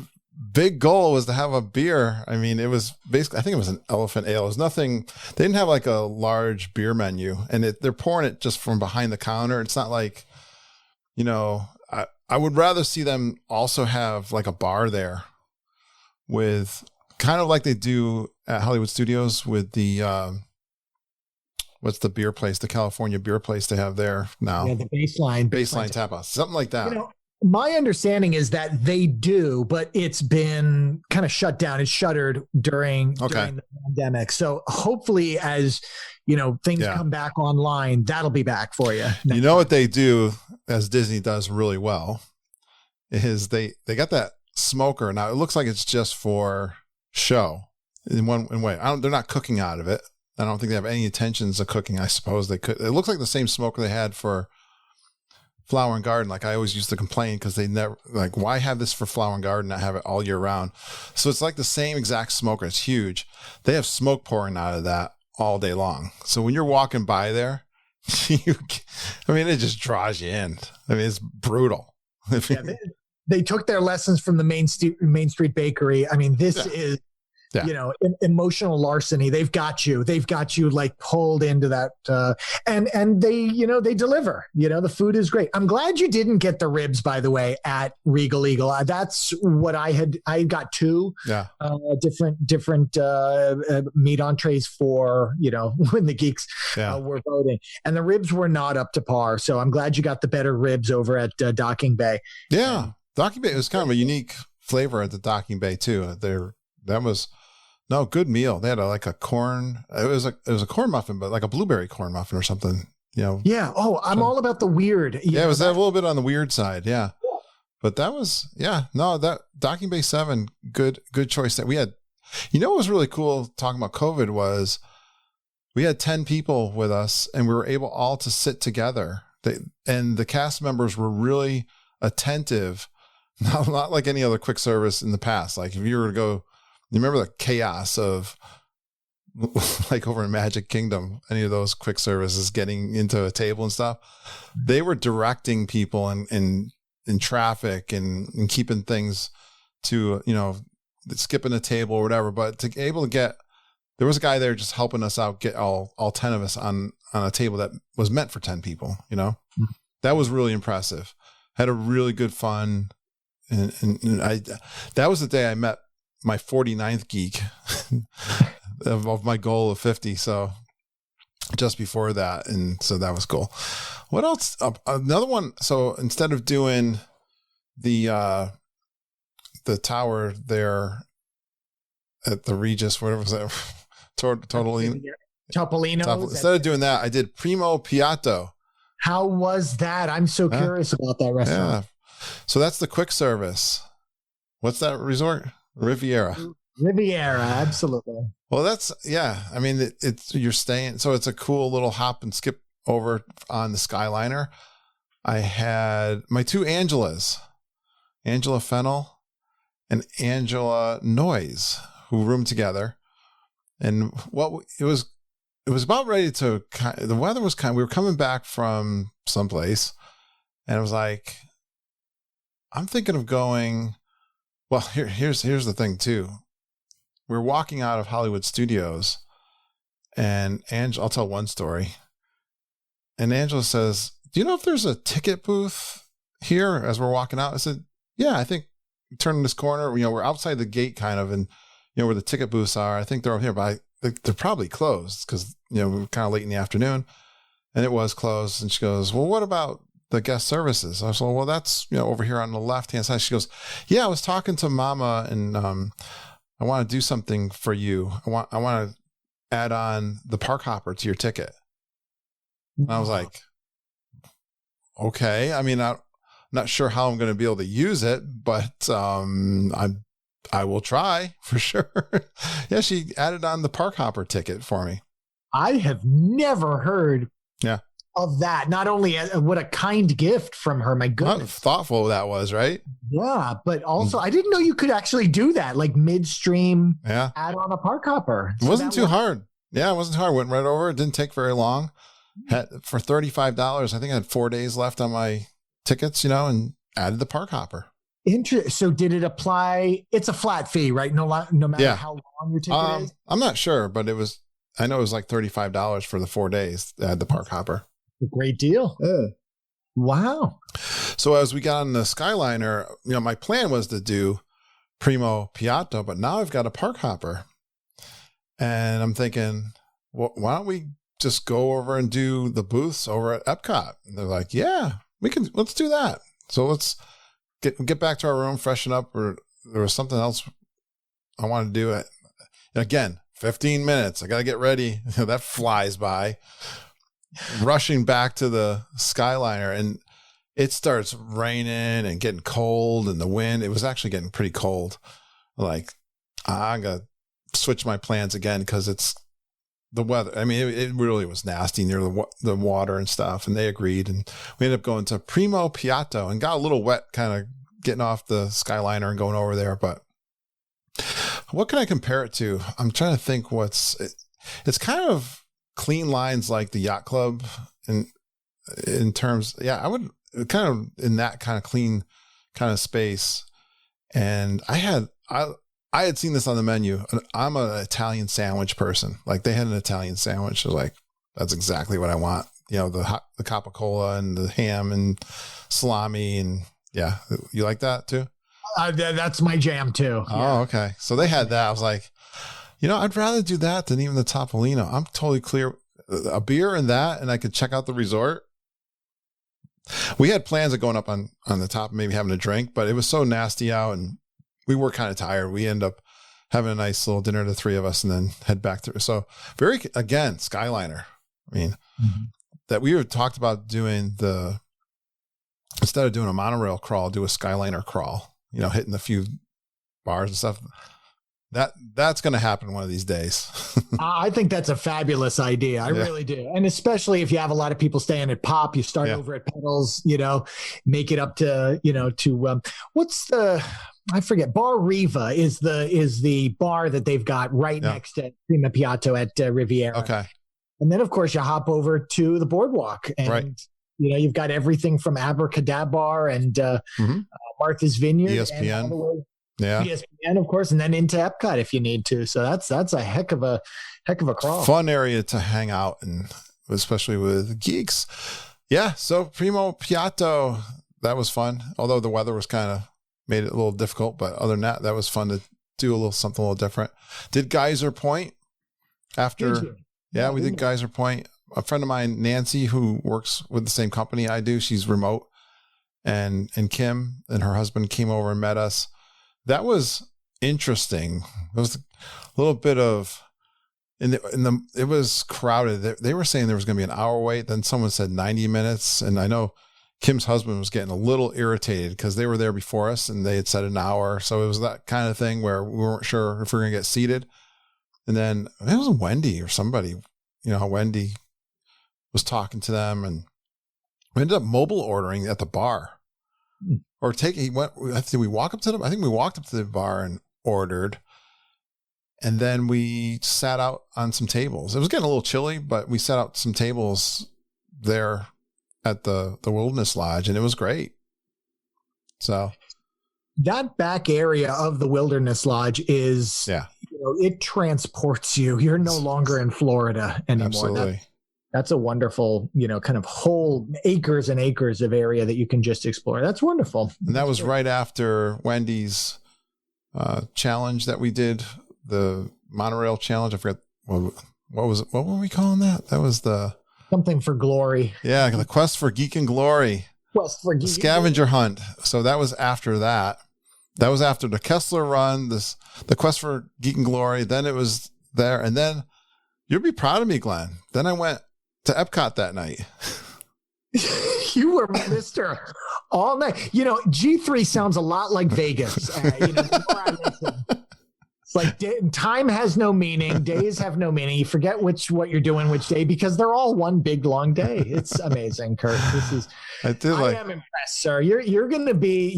big goal was to have a beer. I mean, it was basically, I think it was an elephant ale. It was nothing. They didn't have like a large beer menu, and they're pouring it just from behind the counter. It's not like, I would rather see them also have like a bar there with kind of like they do at Hollywood Studios with the, what's the beer place, the California beer place they have there now? Yeah, the baseline tap house, something like that. My understanding is that they do, but it's been kind of shut down. It's shuttered during the pandemic. So hopefully as, things come back online, that'll be back for you. You know what they do, as Disney does really well, is they got that smoker. Now it looks like it's just for show in one way. They're not cooking out of it. I don't think they have any intentions of cooking. I suppose they could. It looks like the same smoker they had for Flower and Garden. Like I always used to complain because they never, like, why have this for Flower and Garden? I have it all year round. So it's like the same exact smoker. It's huge. They have smoke pouring out of that all day long. So when you're walking by there, it just draws you in. I mean, it's brutal. They took their lessons from the Main Street Bakery. I mean, this is, emotional larceny. They've got you like pulled into that. And they deliver, the food is great. I'm glad you didn't get the ribs, by the way, at Regal Eagle. That's what I got two different meat entrees for, when the geeks were voting, and the ribs were not up to par. So I'm glad you got the better ribs over at Docking Bay. Yeah. Docking Bay was kind of a unique flavor at the Docking Bay too. That was good meal. They had a corn. It was a corn muffin, but like a blueberry corn muffin or something. Yeah. Oh, I'm all about the weird. Yeah, it was a little bit on the weird side. Yeah, but that was that Docking Bay 7, good choice that we had. What was really cool talking about COVID was we had 10 people with us, and we were able all to sit together. And the cast members were really attentive. Not like any other quick service in the past. Like if you were to go, you remember the chaos of like over in Magic Kingdom, any of those quick services getting into a table and stuff, they were directing people in traffic and keeping things to, skipping a table or whatever. But to be able to there was a guy there just helping us out, get all 10 of us on a table that was meant for 10 people, that was really impressive. Had a really good fun. And that was the day I met my 49th geek of my goal of 50. So just before that. And so that was cool. What else? Another one. So instead of doing the tower there at the Regis, whatever was that? Topolino. Instead of doing that, I did Primo Piatto. How was that? I'm so curious about that restaurant. Yeah. So that's the quick service. What's that resort? Riviera, absolutely. Well, that's, I mean, you're staying, so it's a cool little hop and skip over on the Skyliner. I had my two Angelas, Angela Fennell and Angela Noyes, who roomed together. And it was about ready to, the weather was we were coming back from someplace, and it was like, I'm thinking of going. Well, here's the thing too. We're walking out of Hollywood Studios, and I'll tell one story. And Angela says, "Do you know if there's a ticket booth here?" As we're walking out, I said, "Yeah, I think turning this corner. We're outside the gate, kind of, and where the ticket booths are. I think they're over here, but they're probably closed because we were kind of late in the afternoon, and it was closed." And she goes, "Well, what about the guest services?" I was like, "Well, that's over here on the left-hand side." She goes, "Yeah, I was talking to Mama, and I want to do something for you. I want to add on the park hopper to your ticket." And I was like, "Okay. I mean, I'm not sure how I'm going to be able to use it, but I will try for sure." Yeah, she added on the park hopper ticket for me. I have never heard of that. Not only what a kind gift from her, my How goodness. thoughtful that was, right? Yeah, but also I didn't know you could actually do that, like midstream, Yeah. add on a park hopper. It wasn't too hard. Yeah, it wasn't hard. Went right over. It didn't take very long. For $35, I think I had 4 days left on my tickets, and added the park hopper. So did it apply? It's a flat fee, right? No matter how long your ticket is. I'm not sure, but I know it was like $35 for the 4 days to add the park hopper. A great deal. Wow. So as we got on the Skyliner, my plan was to do Primo Piatto, but now I've got a park hopper. And I'm thinking, well, why don't we just go over and do the booths over at Epcot? And they're like, yeah, let's do that. So let's get back to our room, freshen up, or there was something else I wanted to do. And again, 15 minutes. I got to get ready. That flies by. Rushing back to the Skyliner, and it starts raining and getting cold, and the wind. It was actually getting pretty cold. Like, I'm going to switch my plans again because it's the weather. I mean, it really was nasty near the water and stuff, and they agreed. And we ended up going to Primo Piatto and got a little wet kind of getting off the Skyliner and going over there. But what can I compare it to? I'm trying to think it's kind of clean lines like the Yacht Club in terms. Yeah, I would kind of in that kind of clean kind of space. And I had seen this on the menu. I'm an Italian sandwich person. Like they had an Italian sandwich. So like, that's exactly what I want. The capicola and the ham and salami. And yeah, you like that too? That's my jam too. Oh, okay. So they had that. I was like, I'd rather do that than even the Topolino. I'm totally clear. A beer and that, and I could check out the resort. We had plans of going up on the top and maybe having a drink, but it was so nasty out and we were kind of tired. We end up having a nice little dinner, the three of us, and then head back through. So again, Skyliner. I mean, that we had talked about doing instead of doing a monorail crawl, do a Skyliner crawl, hitting a few bars and stuff. That's going to happen one of these days. I think that's a fabulous idea. I really do. And especially if you have a lot of people staying at Pop, you start over at Pedals, make it up to, what's I forget. Bar Riva is the bar that they've got right next to Prima Piatto at Riviera. Okay. And then of course you hop over to the boardwalk and, you've got everything from Abracadabar and Martha's Vineyard. ESPN. ESPN, of course, and then into Epcot if you need to. So that's a heck of a crawl. Fun area to hang out, and especially with geeks. Yeah. So Primo Piatto, that was fun. Although the weather was kind of made it a little difficult, but other than that was fun to do something a little different. Did Geyser Point after? Yeah, we did Geyser Point. A friend of mine, Nancy, who works with the same company I do, she's remote, and Kim and her husband came over and met us. That was interesting. It was a little bit of, it was crowded. They were saying there was going to be an hour wait. Then someone said 90 minutes. And I know Kim's husband was getting a little irritated because they were there before us and they had said an hour. So it was that kind of thing where we weren't sure if we were going to get seated. And then it was Wendy or somebody, how Wendy was talking to them, and we ended up mobile ordering at the bar. Or I think we walked up to the bar and ordered, and then we sat out on some tables. It was getting a little chilly, but we sat out some tables there at the Wilderness Lodge, and it was great. So that back area of the Wilderness Lodge is, it transports you. You're no longer in Florida anymore. Absolutely. That's a wonderful, kind of whole acres and acres of area that you can just explore. That's wonderful. And that was right after Wendy's challenge that we did, the monorail challenge. I forget what were we calling that? That was something for glory. Yeah, the quest for Geekin glory. Quest for Geekin scavenger hunt. So that was after that. That was after the Kessler run. The quest for Geekin glory. Then it was there, and then you'll be proud of me, Glenn. Then I went to Epcot that night. You were Mr. all night. G3 sounds a lot like Vegas. It's like time has no meaning. Days have no meaning. You forget what you're doing which day because they're all one big long day. It's amazing, Kurt. I am impressed, sir. You're going to be,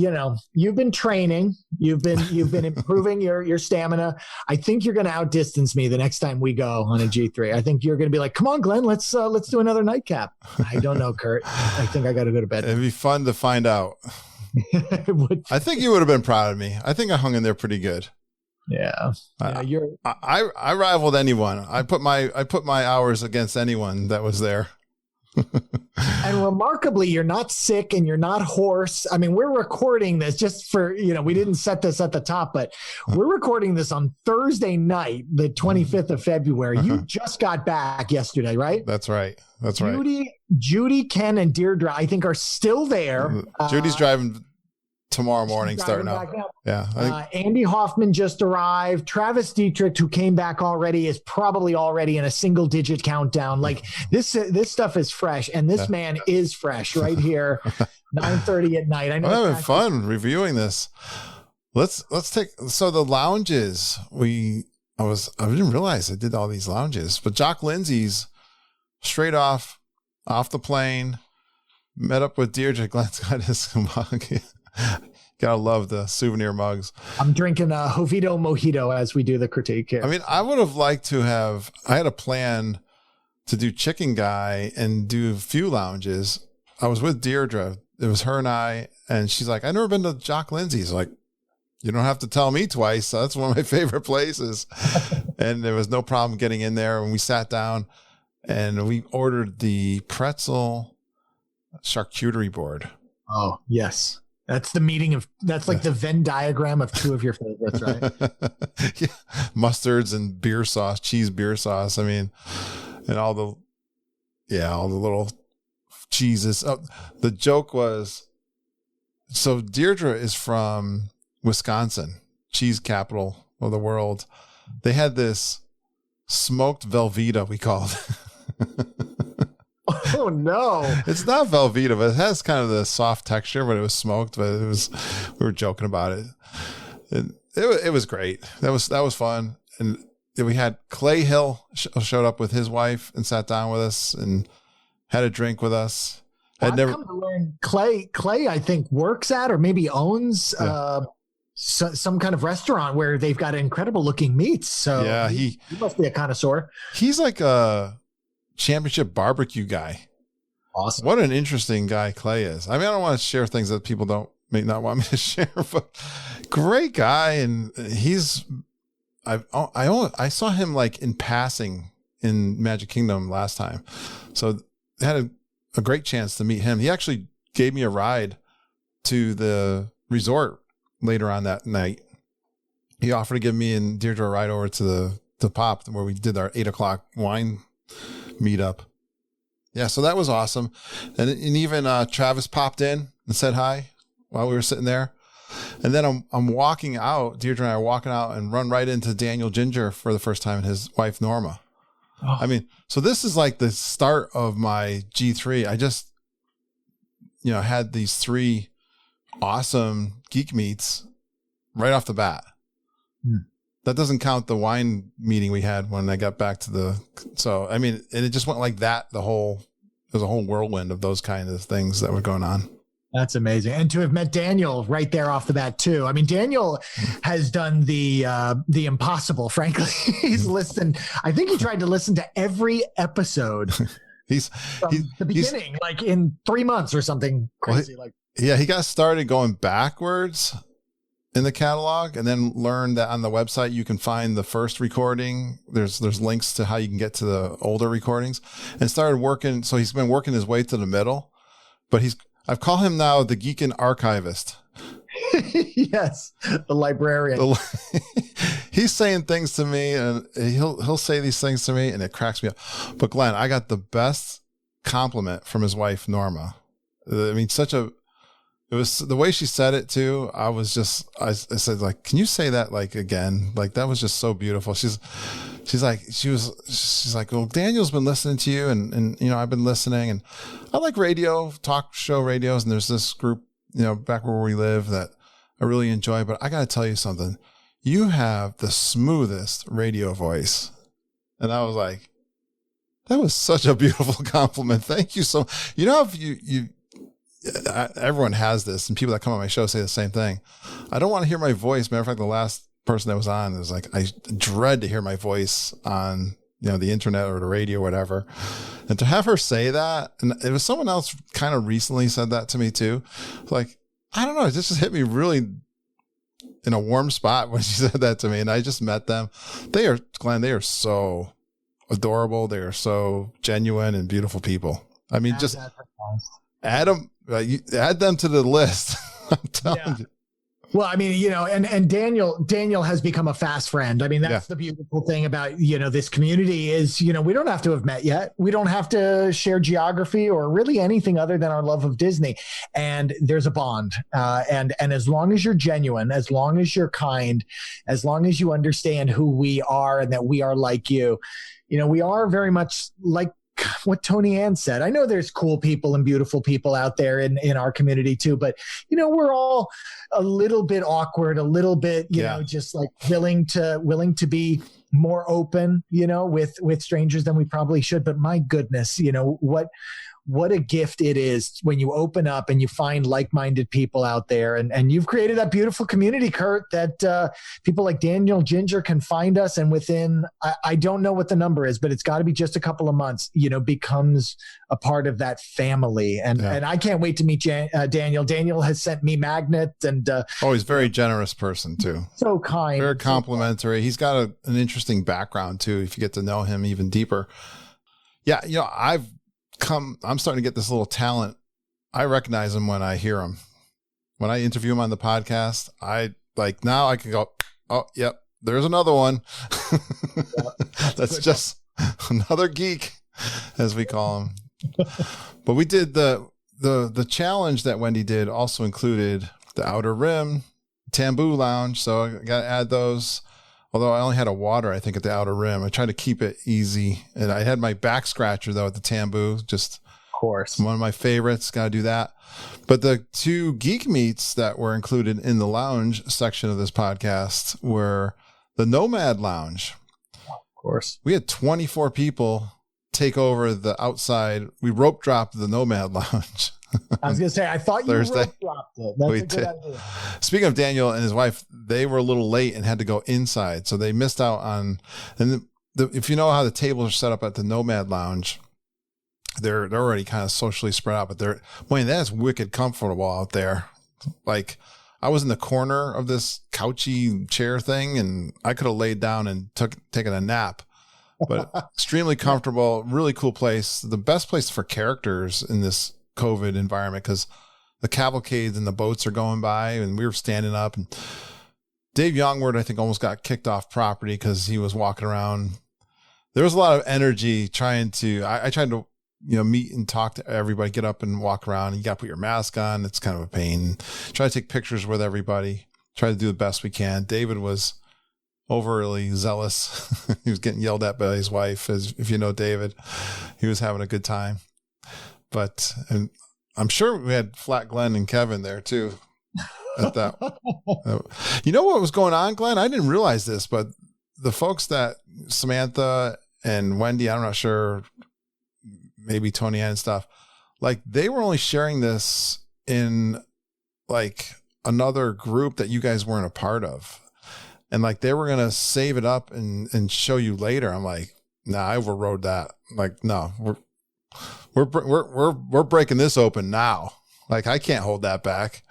you've been training. You've been improving your stamina. I think you're going to outdistance me the next time we go on a G3. I think you're going to be like, come on, Glenn, let's do another nightcap. I don't know, Kurt. I think I got to go to bed. It'd be fun to find out. I think you would have been proud of me. I think I hung in there pretty good. Yeah, I rivaled anyone. I put my hours against anyone that was there. And remarkably, you're not sick and you're not hoarse. I mean, we're recording this just for, we didn't set this at the top, but we're recording this on Thursday night, the 25th of February. You just got back yesterday, right? That's right. Judy, Ken, and Deirdre, I think, are still there. Judy's driving tomorrow morning, starting out. Yeah. Andy Hoffman just arrived. Travis Dietrich, who came back already, is probably already in a single-digit countdown. Like this stuff is fresh, and this man is fresh right here, 9:30 at night. I know. I'm having fun reviewing this. Let's take the lounges. I didn't realize I did all these lounges, but Jock Lindsay's straight off the plane. Met up with Deirdre. Glenn's got his mug. Gotta love the souvenir mugs. I'm drinking a Jovito Mojito as we do the critique here. I mean, I would have liked to have. I had a plan to do Chicken Guy and do a few lounges. I was with Deirdre. It was her and I, and she's like, "I've never been to Jock Lindsay's." Like, you don't have to tell me twice. That's one of my favorite places. And there was no problem getting in there. When we sat down, and we ordered the pretzel charcuterie board. Oh yes. That's the like the Venn diagram of two of your favorites, right? Yeah. Mustards and cheese beer sauce. I mean, and all the little cheeses. Oh, the joke was, so Deirdre is from Wisconsin, cheese capital of the world. They had this smoked Velveeta, we called it. Oh no! It's not Velveeta, but it has kind of the soft texture. But it was smoked. But we were joking about it. It was great. That was fun. And we had Clay Hill showed up with his wife and sat down with us and had a drink with us. I've come to learn Clay, I think, works at or maybe owns some kind of restaurant where they've got incredible looking meats. So yeah, he must be a connoisseur. He's like a championship barbecue guy. Awesome. What an interesting guy Clay is. I mean, I don't want to share things that people may not want me to share, but great guy. And I saw him like in passing in Magic Kingdom last time. So I had a great chance to meet him. He actually gave me a ride to the resort later on that night. He offered to give me and Deirdre a ride over to the Pop where we did our 8:00 wine meetup. Yeah, so that was awesome. And even Travis popped in and said hi while we were sitting there. And then I'm walking out, Deirdre and I are walking out and run right into Daniel Ginger for the first time and his wife Norma. Oh. I mean, so this is like the start of my G3. I just, had these 3 awesome geek meets right off the bat. That doesn't count the wine meeting we had when I got back to so, I mean, and it just went like that. There's a whole whirlwind of those kind of things that were going on. That's amazing. And to have met Daniel right there off the bat too. I mean, Daniel has done the impossible, frankly. He's listened. I think he tried to listen to every episode from the beginning, like in 3 months or something crazy. He got started going backwards in the catalog and then learned that on the website you can find the first recording. There's links to how you can get to the older recordings, and started working. So he's been working his way to the middle, but I've called him now the Geekin archivist. Yes, the librarian. He's saying things to me, and he'll say these things to me, and it cracks me up. But Glenn, I got the best compliment from his wife Norma. I mean, it was the way she said it too. I said, like, can you say that like again? Like, that was just so beautiful. She's like, well, Daniel's been listening to you and I've been listening, and I like radio, talk show radios. And there's this group, back where we live that I really enjoy, but I got to tell you something. you have the smoothest radio voice. And I was like, that was such a beautiful compliment. Thank you so. You know, if everyone has this, and people that come on my show say the same thing. I don't want to hear my voice. Matter of fact, the last person that was on was like, I dread to hear my voice on, the internet or the radio or whatever. And to have her say that, and it was someone else kind of recently said that to me too. Like, I don't know, it just hit me really in a warm spot when she said that to me. And I just met them. Glenn, they are so adorable. They are so genuine and beautiful people. I mean, just add them to the list. I'm telling you. Well, I mean, and Daniel has become a fast friend. I mean, that's the beautiful thing about, this community is, we don't have to have met yet. We don't have to share geography or really anything other than our love of Disney. And there's a bond. And as long as you're genuine, as long as you're kind, as long as you understand who we are and that we are like you, we are very much like what Tony Ann said. I know there's cool people and beautiful people out there in our community too, but we're all a little bit awkward, a little bit, just like willing to be more open, with strangers than we probably should. But my goodness, what a gift it is when you open up and you find like-minded people out there. And you've created that beautiful community, Kurt, that people like Daniel Ginger can find us. And within, I don't know what the number is, but it's got to be just a couple of months, becomes a part of that family. And I can't wait to meet Daniel. Daniel has sent me magnet and he's a very generous person too. So kind. Very complimentary. He's got an interesting background too, if you get to know him even deeper. Yeah, I'm starting to get this little talent. I recognize him when I hear him. When I interview him on the podcast, now I can go, oh, yep, there's another one. That's just another geek, as we call him. But we did the challenge that Wendy did also included the Outer Rim, Tamboo Lounge. So I got to add those. Although I only had a water, I think, at the Outer Rim. I tried to keep it easy. And I had my back scratcher, though, at the Tamboo. Just, of course, one of my favorites. Got to do that. But the two geek meets that were included in the lounge section of this podcast were the Nomad Lounge. Of course. We had 24 people take over the outside. We rope dropped the Nomad Lounge. I was going to say, I thought you rope dropped it. That's a good idea. Speaking of Daniel and his wife, they were a little late and had to go inside. So they missed out on, and if you know how the tables are set up at the Nomad Lounge, they're already kind of socially spread out, but that's wicked comfortable out there. Like, I was in the corner of this couchy chair thing and I could have laid down and taken a nap, but extremely comfortable, really cool place. The best place for characters in this COVID environment, because the cavalcades and the boats are going by and we were standing up, and Dave Youngward, I think, almost got kicked off property because he was walking around. There was a lot of energy trying to, I tried to, meet and talk to everybody, get up and walk around. You got to put your mask on. It's kind of a pain. Try to take pictures with everybody, try to do the best we can. David was overly zealous. He was getting yelled at by his wife, as if you know David. He was having a good time. But and I'm sure we had Flat Glenn and Kevin there too. At that, you know what was going on, Glenn? I didn't realize this, but the folks that Samantha and Wendy, I'm not sure, maybe Tony Ann and stuff, like they were only sharing this in like another group that you guys weren't a part of, and like they were gonna save it up and show you later. I'm like, nah, I overrode that. Like, no, we're breaking this open now. Like, I can't hold that back.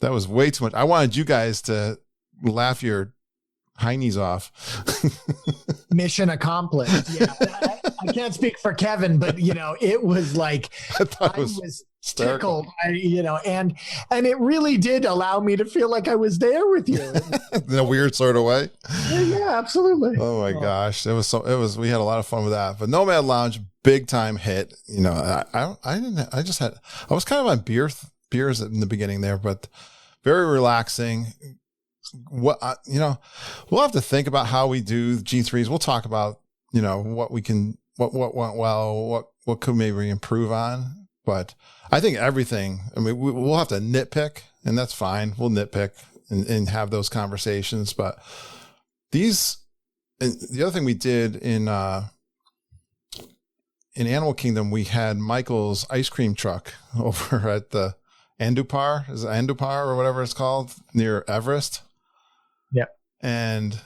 That was way too much. I wanted you guys to laugh your heinies off. Mission accomplished. Yeah, I can't speak for Kevin, but it was like I was tickled. And it really did allow me to feel like I was there with you in a weird sort of way. Yeah, absolutely. Oh my gosh, we had a lot of fun with that. But Nomad Lounge, big time hit. I was kind of on beers in the beginning there, but very relaxing. We'll have to think about how we do G3s. We'll talk about, what went well, what could maybe improve on. But I think everything, I mean, we'll have to nitpick, and that's fine. We'll nitpick and have those conversations. But and the other thing we did in Animal Kingdom, we had Michael's ice cream truck over at the Andupar, is it Andupar or whatever it's called, near Everest. Yep. And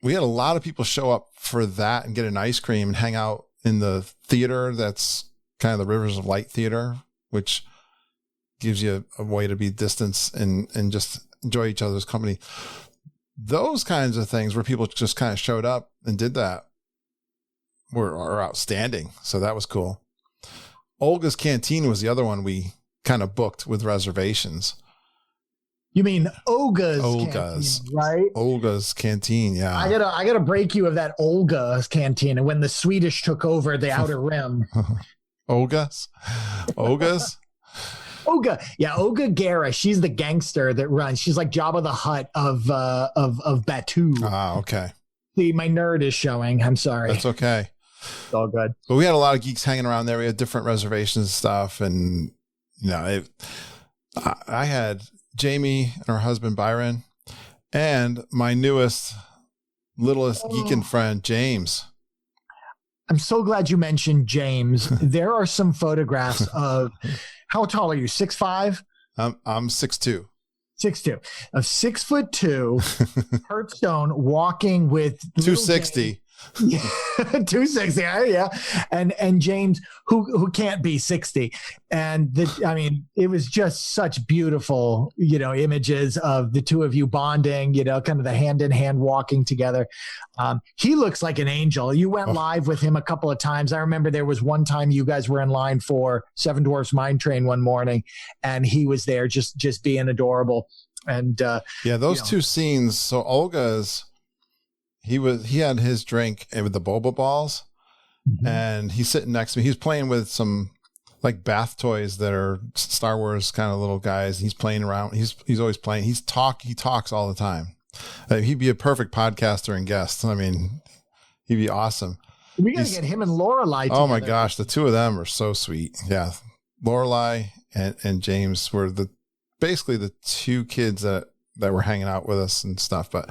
we had a lot of people show up for that and get an ice cream and hang out in the theater. That's kind of the Rivers of Light Theater, which gives you a way to be distance and just enjoy each other's company. Those kinds of things where people just kind of showed up and did that are outstanding. So that was cool. Olga's Canteen was the other one we kind of booked with reservations. You mean Olga's Canteen, right? Olga's Canteen, yeah. I gotta break you of that Olga's Canteen, and when the Swedish took over the Outer Rim. Olga's? Olga, yeah, Olga Guerra. She's the gangster that runs. She's like Jabba the Hutt of Batu. Ah, okay. See, my nerd is showing. I'm sorry. That's okay. It's all good. But we had a lot of geeks hanging around there. We had different reservations and stuff, and I had Jamie and her husband Byron, and my littlest Geekin friend James. I'm so glad you mentioned James. There are some photographs of how tall are you? 6'5"? I'm 6'2". 6'2". Of 6'2", Hearthstone walking with 260. Yeah, 260. Yeah. And James, who can't be 60. And it was just such beautiful, images of the two of you bonding, kind of the hand in hand walking together. He looks like an angel. You went live with him a couple of times. I remember there was one time you guys were in line for Seven Dwarfs Mine Train one morning, and he was there just being adorable. And those two scenes. So Olga's, he had his drink with the boba balls, and he's sitting next to me. He's playing with some like bath toys that are Star Wars kind of little guys. He's playing around. He's always playing. He talks all the time. He'd be a perfect podcaster and guest. I mean, he'd be awesome. We gotta get him and Lorelai together. Oh my gosh, the two of them are so sweet. Yeah, Lorelai and James were basically the two kids that were hanging out with us and stuff. But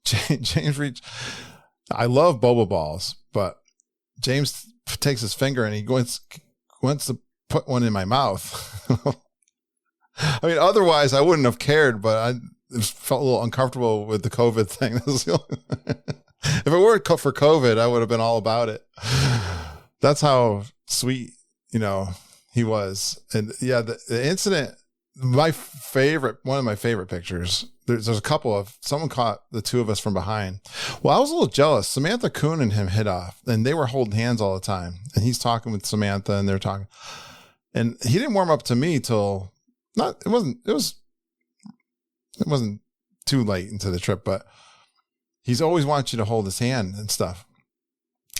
James reached. I love boba balls, but James takes his finger and he wants to put one in my mouth. I mean, otherwise I wouldn't have cared, but I felt a little uncomfortable with the COVID thing. If it weren't for COVID, I would have been all about it. That's how sweet, he was. And yeah, the incident, one of my favorite pictures. There's a couple of someone caught the two of us from behind. Well, I was a little jealous. Samantha Kuhn and him hit off, and they were holding hands all the time. And he's talking with Samantha, and they're talking. And he didn't warm up to me till it wasn't too late into the trip, but he's always wants you to hold his hand and stuff.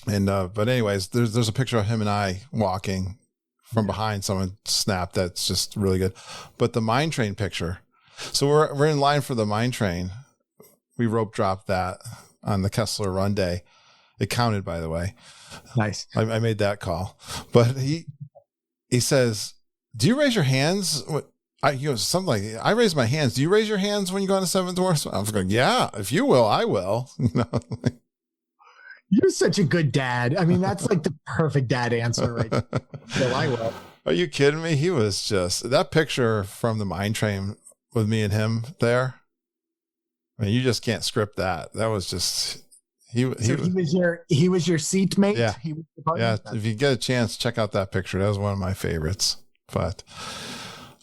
And but anyways, there's a picture of him and I walking from behind. Someone snapped. That's just really good. But the mine train picture. So we're in line for the mine train. We rope dropped that on the Kessler Run day. It counted, by the way. Nice. I made that call. But he says, "Do you raise your hands?" Something like, "I raise my hands. Do you raise your hands when you go on a Seven Dwarfs?" I was going, "Yeah, if you will, I will." You're such a good dad. I mean, that's like the perfect dad answer, right? So I will. Are you kidding me? He was just that picture from the mine train with me and him there. I mean, you just can't script that. That was just he was your seatmate. Yeah, yeah. If you get a chance, check out that picture. That was one of my favorites. But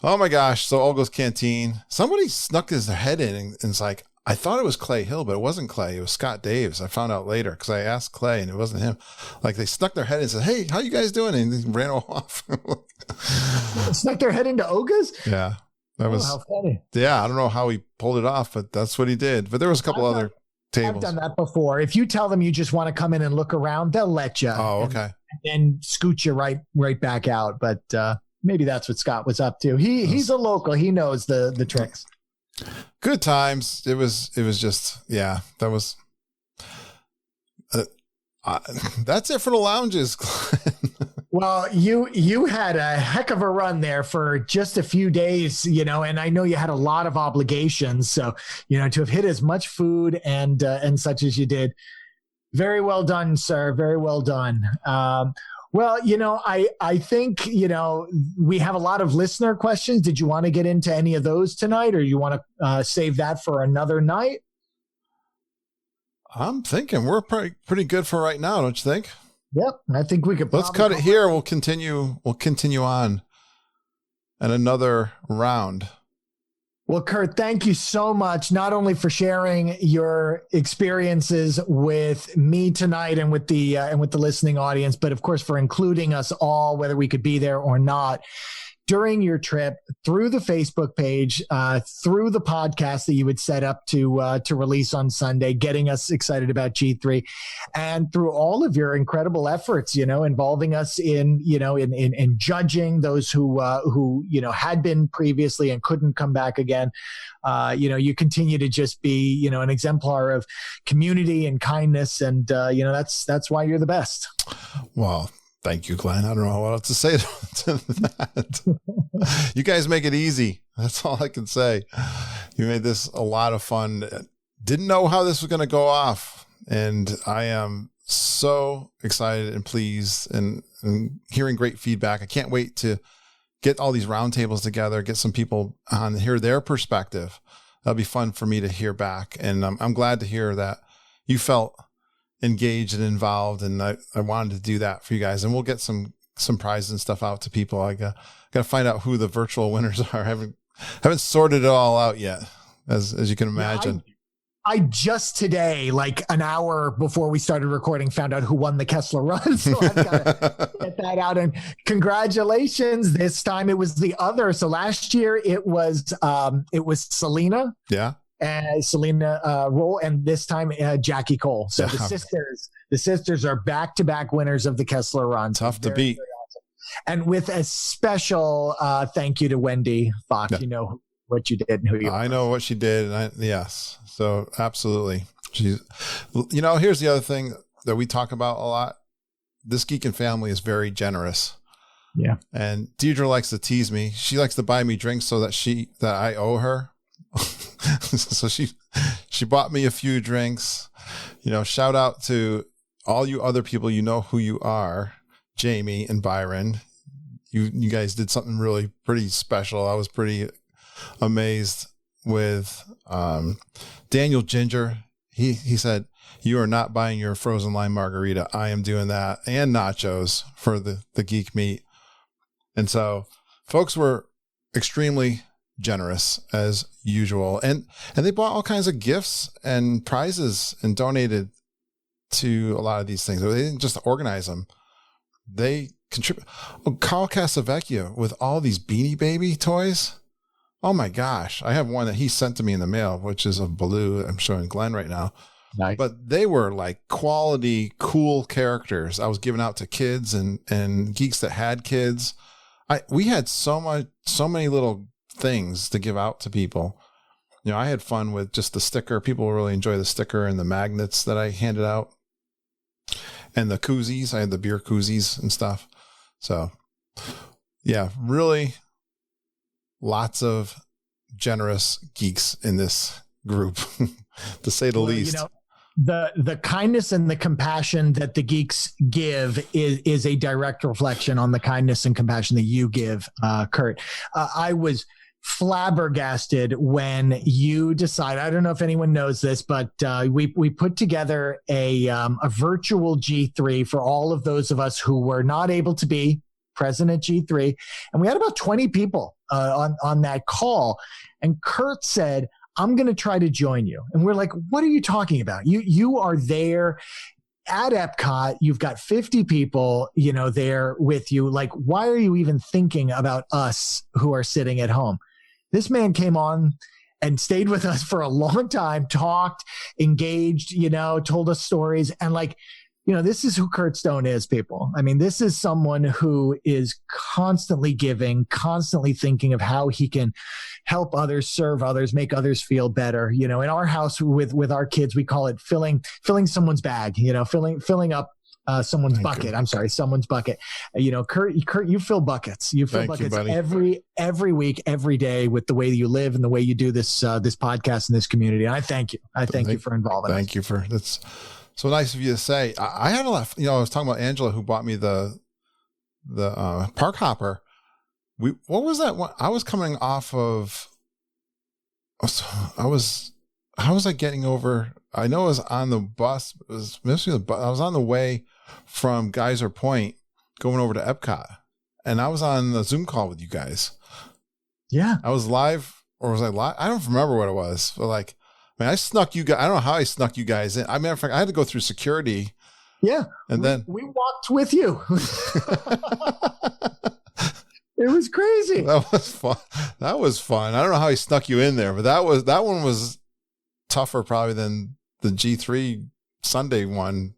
oh my gosh! So Olga's Canteen. Somebody snuck his head in and it's like, I thought it was Clay Hill, but it wasn't Clay. It was Scott Daves. I found out later because I asked Clay and it wasn't him. Like they stuck their head in and said, "Hey, how you guys doing?" And they ran off. Snuck their head into Olga's? Yeah. That was how funny. Yeah, I don't know how he pulled it off, but that's what he did. But there was a couple other tables. I've done that before. If you tell them you just want to come in and look around, they'll let you. Oh, okay. And scoot you right back out. But maybe that's what Scott was up to. He's a local. He knows the tricks. Good times. It was just, yeah, that was, that's it for the lounges. Well, you had a heck of a run there for just a few days, and I know you had a lot of obligations. So, to have hit as much food and such as you did, very well done, sir. Very well done. Well, I think, we have a lot of listener questions. Did you want to get into any of those tonight, or you want to save that for another night? I'm thinking we're pretty good for right now, don't you think? Yep, I think we could. Let's cut it here. We'll continue on and another round. Well, Kurt, thank you so much, not only for sharing your experiences with me tonight and with the listening audience, but of course for including us all, whether we could be there or not, during your trip, through the Facebook page, through the podcast that you would set up to release on Sunday, getting us excited about G3, and through all of your incredible efforts, involving us in judging those who had been previously and couldn't come back again. You continue to just be, an exemplar of community and kindness, and that's why you're the best. Well, thank you, Glenn. I don't know what else to say to that. You guys make it easy. That's all I can say. You made this a lot of fun. Didn't know how this was going to go off. And I am so excited and pleased and hearing great feedback. I can't wait to get all these roundtables together, get some people on, hear their perspective. That'll be fun for me to hear back. And I'm glad to hear that you felt engaged and involved, and I wanted to do that for you guys, and we'll get some prizes and stuff out to people. I got to find out who the virtual winners are. I haven't sorted it all out yet, as you can imagine. I just today, like an hour before we started recording, found out who won the Kessler Run. So I've got to get that out. And congratulations! This time it was the other. So last year it was Selena. Yeah. Selena Roll, and this time Jackie Cole. So the sisters are back-to-back winners of the Kessler Run. Tough to beat. Awesome. And with a special thank you to Wendy Fox. Yeah. You know what you did and who you are. I know what she did. Yes. So absolutely. Here's the other thing that we talk about a lot. This Geekin family is very generous. Yeah. And Deidre likes to tease me. She likes to buy me drinks so that I owe her. So she bought me a few drinks. Shout out to all you other people, who you are, Jamie and Byron. You guys did something really pretty special. I was pretty amazed with Daniel Ginger. He said, "You are not buying your frozen lime margarita. I am doing that, and nachos for the Geek Meet." And so folks were extremely generous as usual, and they bought all kinds of gifts and prizes and donated to a lot of these things. They didn't just organize them; they contribute. Carl Casavecchia with all these Beanie Baby toys. Oh my gosh! I have one that he sent to me in the mail, which is of Baloo. I'm showing Glenn right now. Nice. But they were like quality, cool characters. I was giving out to kids and geeks that had kids. We had so many little things to give out to people. I had fun with just the sticker. People really enjoy the sticker and the magnets that I handed out, and the koozies. I had the beer koozies and stuff. So yeah, really lots of generous geeks in this group, to say the least. The kindness and the compassion that the geeks give is a direct reflection on the kindness and compassion that you give, Kurt. I was flabbergasted when you decided, I don't know if anyone knows this, but we put together a virtual G3 for all of those of us who were not able to be present at G3. And we had about 20 people on that call. And Kurt said, "I'm going to try to join you." And we're like, "What are you talking about? You are there at Epcot. You've got 50 people, there with you. Like, why are you even thinking about us who are sitting at home?" This man came on and stayed with us for a long time, talked, engaged, told us stories. And this is who Kurt Stone is, people. I mean, this is someone who is constantly giving, constantly thinking of how he can help others, serve others, make others feel better. In our house with our kids, we call it filling someone's bag, filling up someone's Thank bucket. you. I'm sorry, someone's bucket. Kurt, you fill buckets. You fill Thank you, buckets buddy. every week, every day with the way you live and the way you do this podcast and this community. And I thank you. I thank you for involving us. Thank you for that's so nice of you to say. I had a lot. I was talking about Angela who bought me the park hopper. What was that one? I was coming off of. How was I getting over? I know I was on the bus. It was mostly the bus. I was on the way from Geyser Point going over to Epcot, and I was on the Zoom call with you guys. Yeah, I was live, or was I live? I don't remember what it was. But like, man, I snuck you guys. I don't know how I snuck you guys in. I mean, in fact, I had to go through security. Yeah, and then we walked with you. It was crazy. That was fun. That was fun. I don't know how he snuck you in there, but that one was tougher probably than the G3 Sunday one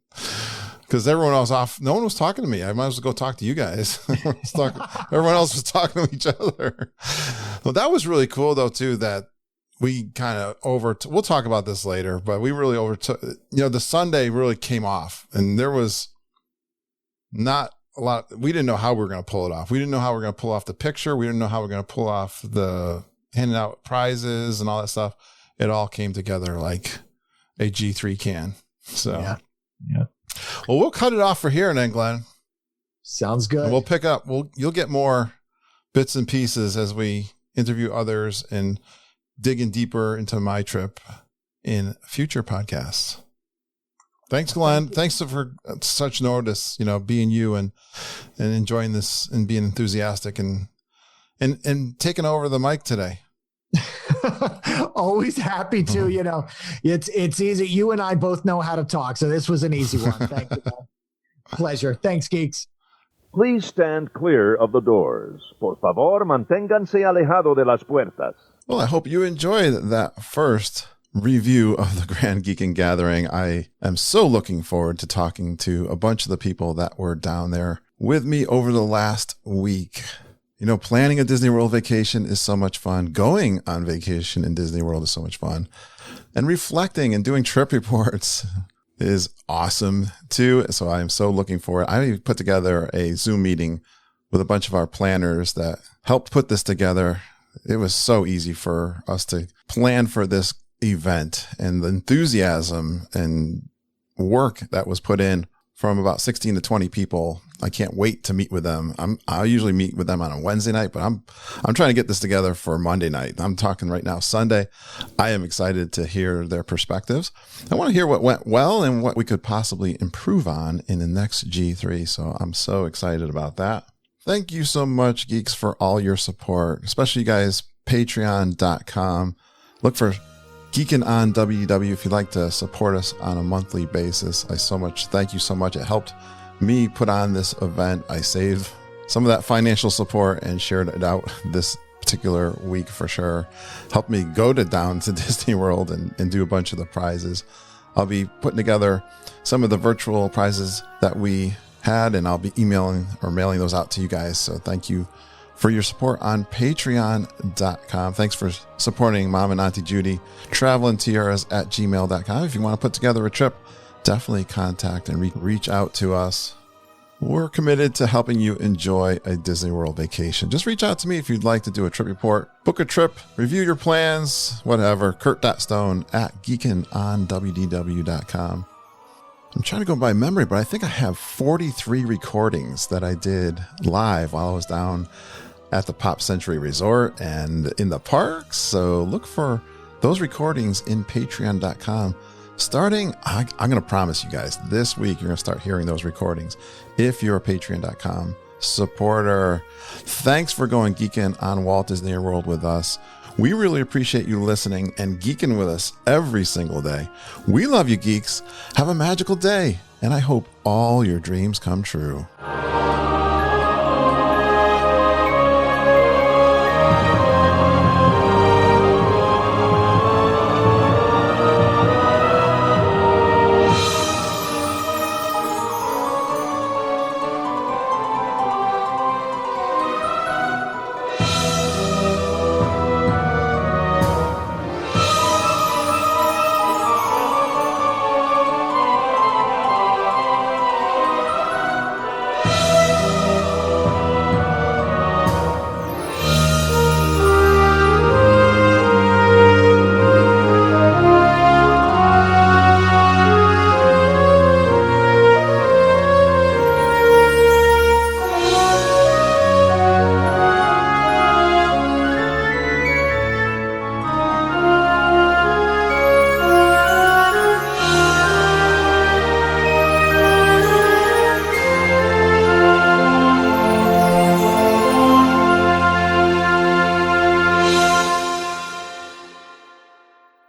because everyone else off. No one was talking to me. I might as well go talk to you guys. Everyone else was talking to each other. Well, that was really cool though too. That we kind of we'll talk about this later, but we really overtook. The Sunday really came off, and there was not a lot. We didn't know how we were going to pull it off. We didn't know how we were going to pull off the picture. We didn't know how we were going to pull off the handing out prizes and all that stuff. It all came together like a G3 can. So, yeah. Well, we'll cut it off for here and then, Glenn. Sounds good. And we'll pick up. You'll get more bits and pieces as we interview others and digging deeper into my trip in future podcasts. Thanks, Glenn. Thanks for such notice, being you and enjoying this and being enthusiastic and taking over the mic today. Always happy to, it's easy. You and I both know how to talk. So this was an easy one. Thank you. Pleasure. Thanks, geeks. Please stand clear of the doors. Por favor, manténganse alejado de las puertas. Well, I hope you enjoyed that first review of the Grand Geekin Gathering. I am so looking forward to talking to a bunch of the people that were down there with me over the last week. Planning a Disney World vacation is so much fun. Going on vacation in Disney World is so much fun. And reflecting and doing trip reports is awesome too. So I am so looking forward. I put together a Zoom meeting with a bunch of our planners that helped put this together. It was so easy for us to plan for this event, and the enthusiasm and work that was put in from about 16 to 20 people. I can't wait to meet with them. I usually meet with them on a Wednesday night, but I'm trying to get this together for Monday night. I'm talking right now, Sunday. I am excited to hear their perspectives. I want to hear what went well and what we could possibly improve on in the next G3. So I'm so excited about that. Thank you so much, geeks, for all your support, especially you guys, patreon.com. Look for Geekin on WDW if you'd like to support us on a monthly basis. Thank you so much. It helped me put on this event. I saved some of that financial support and shared it out this particular week for sure. Helped me go down to Disney World and do a bunch of the prizes. I'll be putting together some of the virtual prizes that we had, and I'll be emailing or mailing those out to you guys. So thank you for your support on patreon.com. Thanks for supporting Mom and Auntie Judy. travelandtiaras@gmail.com. If you want to put together a trip, definitely contact and reach out to us. We're committed to helping you enjoy a Disney World vacation. Just reach out to me if you'd like to do a trip report, book a trip, review your plans, whatever. Kurt.stone@geekinonwdw.com. I'm trying to go by memory, but I think I have 43 recordings that I did live while I was down at the Pop Century Resort and in the parks. So look for those recordings in patreon.com. Starting, I'm going to promise you guys, this week you're going to start hearing those recordings if you're a patreon.com supporter. Thanks for going geeking on Walt Disney World with us. We really appreciate you listening and geeking with us every single day. We love you, geeks. Have a magical day, and I hope all your dreams come true.